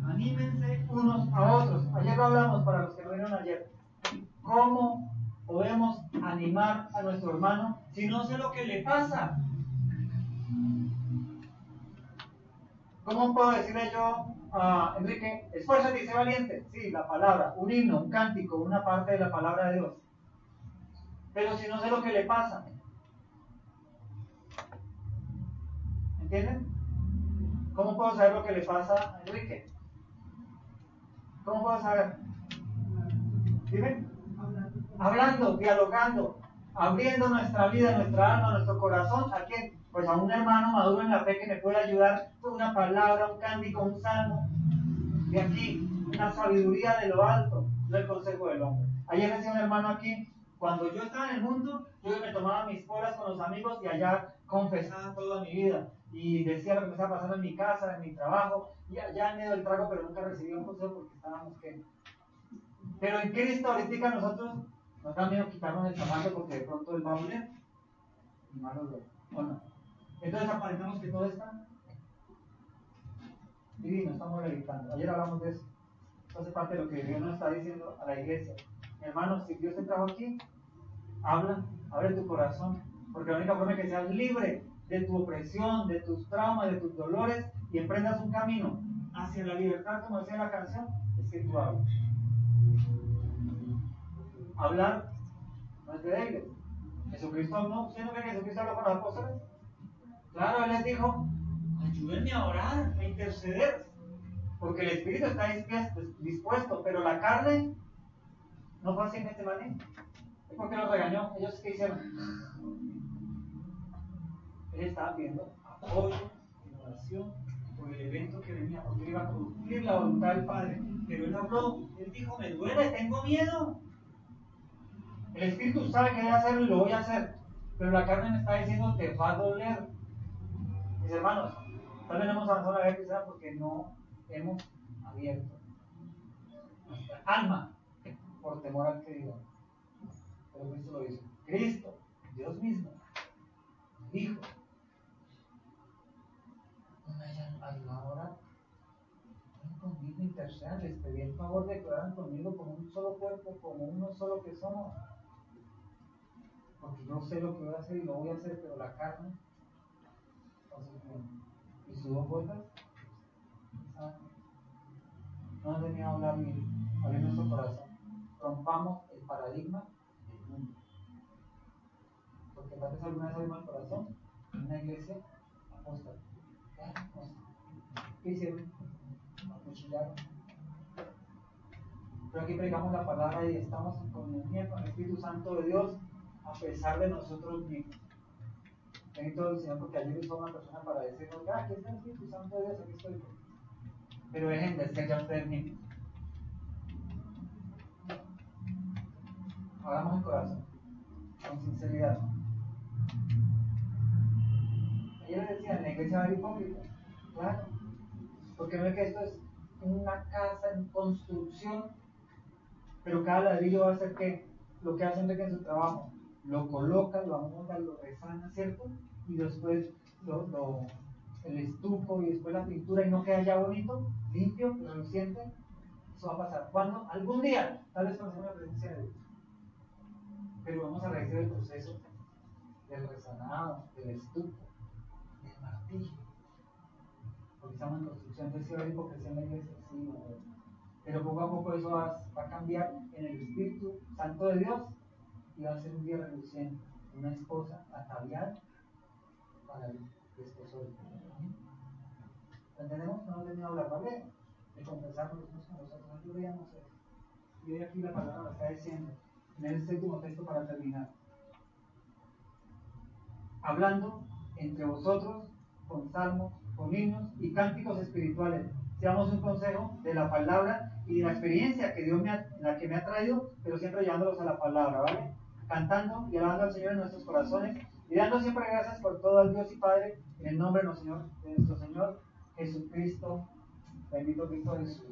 Anímense unos a otros. Ayer lo hablamos para los que lo vieron ayer. ¿Cómo podemos animar a nuestro hermano si no sé lo que le pasa? ¿Cómo puedo decirle yo a Enrique, esfuérzate y sé valiente? Sí, la palabra, un himno, un cántico, una parte de la palabra de Dios. Pero si no sé lo que le pasa, ¿entienden? ¿Cómo puedo saber lo que le pasa a Enrique? ¿Cómo puedo saber? Dime. hablando, dialogando, abriendo nuestra vida, nuestra alma, nuestro corazón. ¿A quién? Pues a un hermano maduro en la fe que me puede ayudar con una palabra, un cántico, un salmo. De aquí, una sabiduría de lo alto, no el consejo del hombre. Ayer decía un hermano aquí, cuando yo estaba en el mundo, yo me tomaba mis polas con los amigos y allá confesaba toda mi vida. Y decía lo que me estaba pasando en mi casa, en mi trabajo, y allá en medio del trago, pero nunca recibía un consejo porque estábamos que. Pero en Cristo ahorita nosotros nos da miedo quitarnos el zapato porque de pronto él va a oler y malo lo ¿o no? Entonces aparentamos que todo está divino, estamos levitando. Ayer hablamos de eso. Esto hace parte de lo que Dios nos está diciendo a la iglesia. Hermanos, si Dios te trajo aquí, habla, abre tu corazón, porque la única forma es que seas libre de tu opresión, de tus traumas, de tus dolores y emprendas un camino hacia la libertad, como decía la canción, es que tú hables. Hablar no es de débiles. Jesucristo no, ¿usted no cree que Jesucristo habló con los apóstoles? Claro, Él les dijo, ayúdenme a orar, a interceder, porque el Espíritu está dispuesto, pero la carne no fue así en este manera. ¿Es porque los regañó? ¿Ellos qué hicieron? Él estaba pidiendo apoyo en oración por el evento que venía, porque iba a cumplir la voluntad del Padre. Pero Él habló, Él dijo, me duele, tengo miedo. El Espíritu sabe que debe hacerlo y lo voy a hacer, pero la carne me está diciendo, te va a doler. Mis hermanos, tal vez no hemos avanzado la vida cristiana porque no hemos abierto nuestra alma por temor al que diga. Pero Cristo lo hizo. Cristo, Dios mismo, dijo, no me hayan ayudado a orar. Ven conmigo, intercedan, les pedí el favor de que oraran conmigo como un solo cuerpo, como uno solo que somos. Porque yo sé lo que voy a hacer y lo voy a hacer, pero la carne y sus dos vueltas no han venido a hablar bien, abrir nuestro corazón. Rompamos el paradigma del mundo. Porque tal vez alguna vez abrimos el corazón en una iglesia apóstata. ¿Qué hicieron? Acuchillaron. Pero aquí predicamos la palabra y estamos en comunión con el Espíritu Santo de Dios a pesar de nosotros mismos. Bendito el Señor, porque ayer usó una persona para decirnos, aquí está el Espíritu Santo de Dios, aquí estoy yo. Pero dejen de ser ya ustedes mismos. Hagamos el corazón, con sinceridad. Ayer decía, en la iglesia va a haber hipócritas. Claro, porque no es que esto es una casa en construcción, pero cada ladrillo va a hacer que lo que hacen en su trabajo, lo coloca, lo amolda, lo resana, ¿cierto? Y después el estuco y después la pintura y no queda ya bonito, limpio, reluciente. Eso va a pasar. ¿Cuándo? Algún día, tal vez conocemos la presencia de Dios. Pero vamos a realizar el proceso del resanado, del estuco, del martillo. Porque estamos en construcción, entonces si va a haber hipocresía en la iglesia, sí, pero poco a poco eso va a cambiar en el Espíritu Santo de Dios y va a ser un día reluciente, una esposa ataviada para el esposo. ¿Entendemos? No hemos venido a hablar, ¿vale? De confesarnos los unos con los otros, no veíamos eso. Y hoy aquí la palabra lo está diciendo, en este último texto para terminar. Hablando entre vosotros con salmos, con himnos y cánticos espirituales. Seamos un consejo de la palabra y de la experiencia que Dios en la que me ha traído, pero siempre llevándolos a la palabra, ¿vale? Cantando y alabando al Señor en nuestros corazones y dando siempre gracias por todo al Dios y Padre en el nombre de nuestro Señor Jesucristo, bendito Cristo Jesús.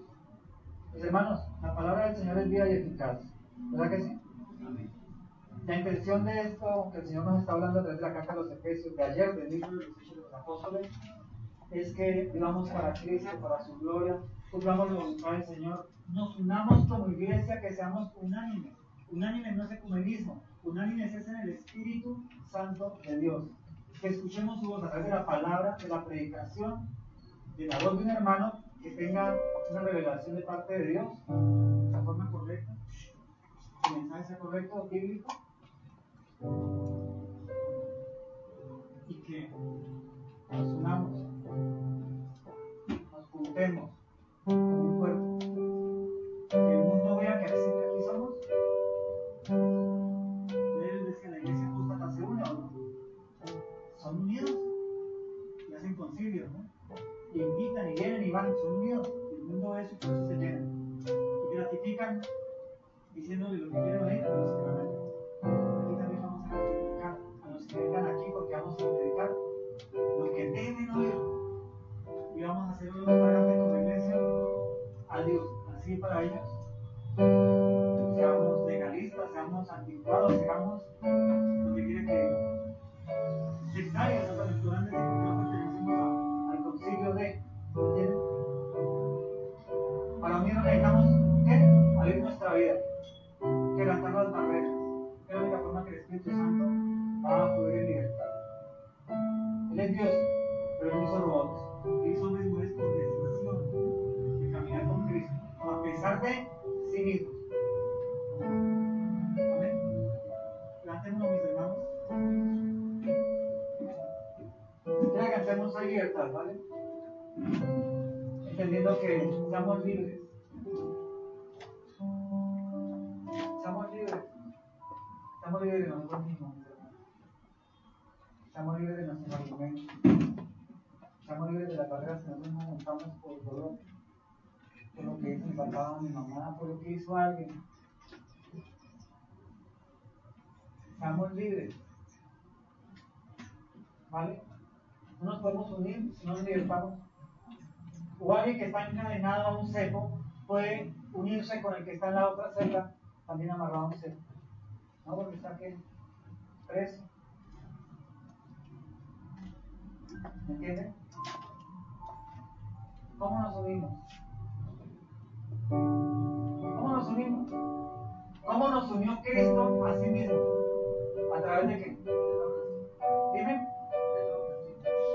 Mis hermanos, la palabra del Señor es viva y eficaz, ¿verdad que sí? Amén. La intención de esto que el Señor nos está hablando a través de la carta a los Efesios de ayer, del libro de los Hechos de los Apóstoles, es que vivamos para Cristo, para su gloria, cumplamos la voluntad del Señor, nos unamos como iglesia, que seamos unánimes. Unánimes no es ecumenismo, unánimes es en el Espíritu Santo de Dios. Que escuchemos su voz a través de la palabra, de la predicación, de la voz de un hermano que tenga una revelación de parte de Dios, de la forma correcta, el mensaje sea correcto, bíblico, y que nos unamos, nos juntemos como un cuerpo, que el mundo vea que aquí somos concilios, ¿no? Y invitan y vienen y van, son unidos. Y el mundo ve eso y por eso se llenan. Y gratifican diciéndole lo que quieren oír a los que van allá. Aquí también vamos a gratificar a los que vengan aquí porque vamos a predicar lo que deben oír. Y vamos a hacer una grande como iglesia a Dios, así para ellos. Seamos legalistas, seamos anticuados, seamos lo que quiere que sectarios, no tan grandes, porque no pertenecemos al concilio de, ¿entienden? Para unirnos necesitamos, ¿qué? Abrir nuestra vida, quebrantar las barreras. Es la única forma que el Espíritu Santo va a poder libertar. Él es Dios, pero no hizo robots. Él hizo hombres y mujeres con decisión de caminar con Cristo, a pesar de sí mismos. Amén. Levantémonos, mis hermanos. Quiero que cantemos a libertad, ¿vale? Entendiendo que seamos libres. Seamos libres. Estamos libres de nosotros mismos, mis hermanos. Estamos libres de nuestros argumentos. Estamos libres de las barreras que nosotros nos montamos por dolor, por lo que hizo mi papá o mi mamá, por lo que hizo alguien. Estamos libres. ¿Vale? No nos podemos unir si no nos libertamos. O alguien que está encadenado a un cepo puede unirse con el que está en la otra celda, también amarrado a un cepo. No, porque está aquí preso. ¿Me entienden? ¿Cómo nos unimos? ¿Cómo nos unimos? ¿Cómo nos unió Cristo a sí mismo? ¿A través de qué? Dime.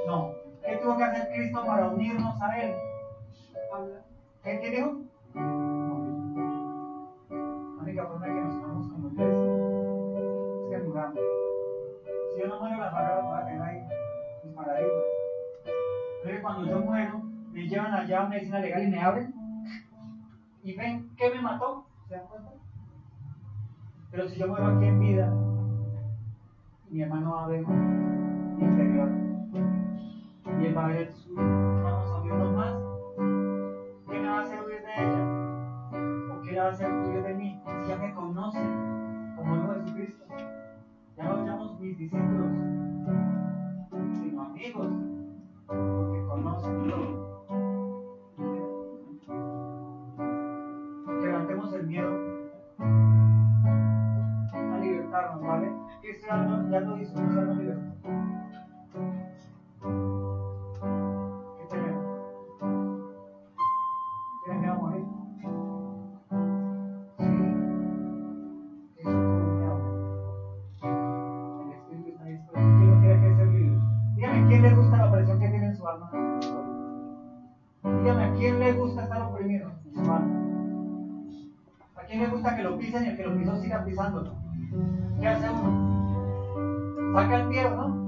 No. ¿Qué tuvo que hacer Cristo para unirnos a Él? ¿Qué dijo? La única forma de que nos unamos como iglesia es que muramos. Si yo no muero, las barreras van a tener ahí mis paradigmas. Pero cuando yo muero, me llevan allá a medicina legal y me abren y ven qué me mató. ¿Se dan cuenta? Pero si yo muero aquí en vida, mi hermano va a ver mi interior y él va a ver el suyo. Vamos a unirnos más. ¿Qué me va a hacer huir de ella? ¿O qué le va a hacer huir de mí? Si ya me conoce como nuevo Jesucristo, ya no llamamos mis discípulos, sino amigos, porque conocen todo. Quebrantemos el miedo a libertarnos, ¿vale? Cristo ya lo hizo, ya nos libertó. ¿Qué tenemos? ¿Tienen miedo a morir? Sí. Eso como miedo. El Espíritu está dispuesto. ¿Quién no quiere que ser libre? Dígame, ¿quién le gusta la opresión que tiene en su alma? Dígame, ¿a quién le gusta estar oprimido en su alma? ¿A quién le gusta que lo pisen y el que lo pisó siga pisándolo? ¿Qué hace uno? Saca el miedo, ¿no?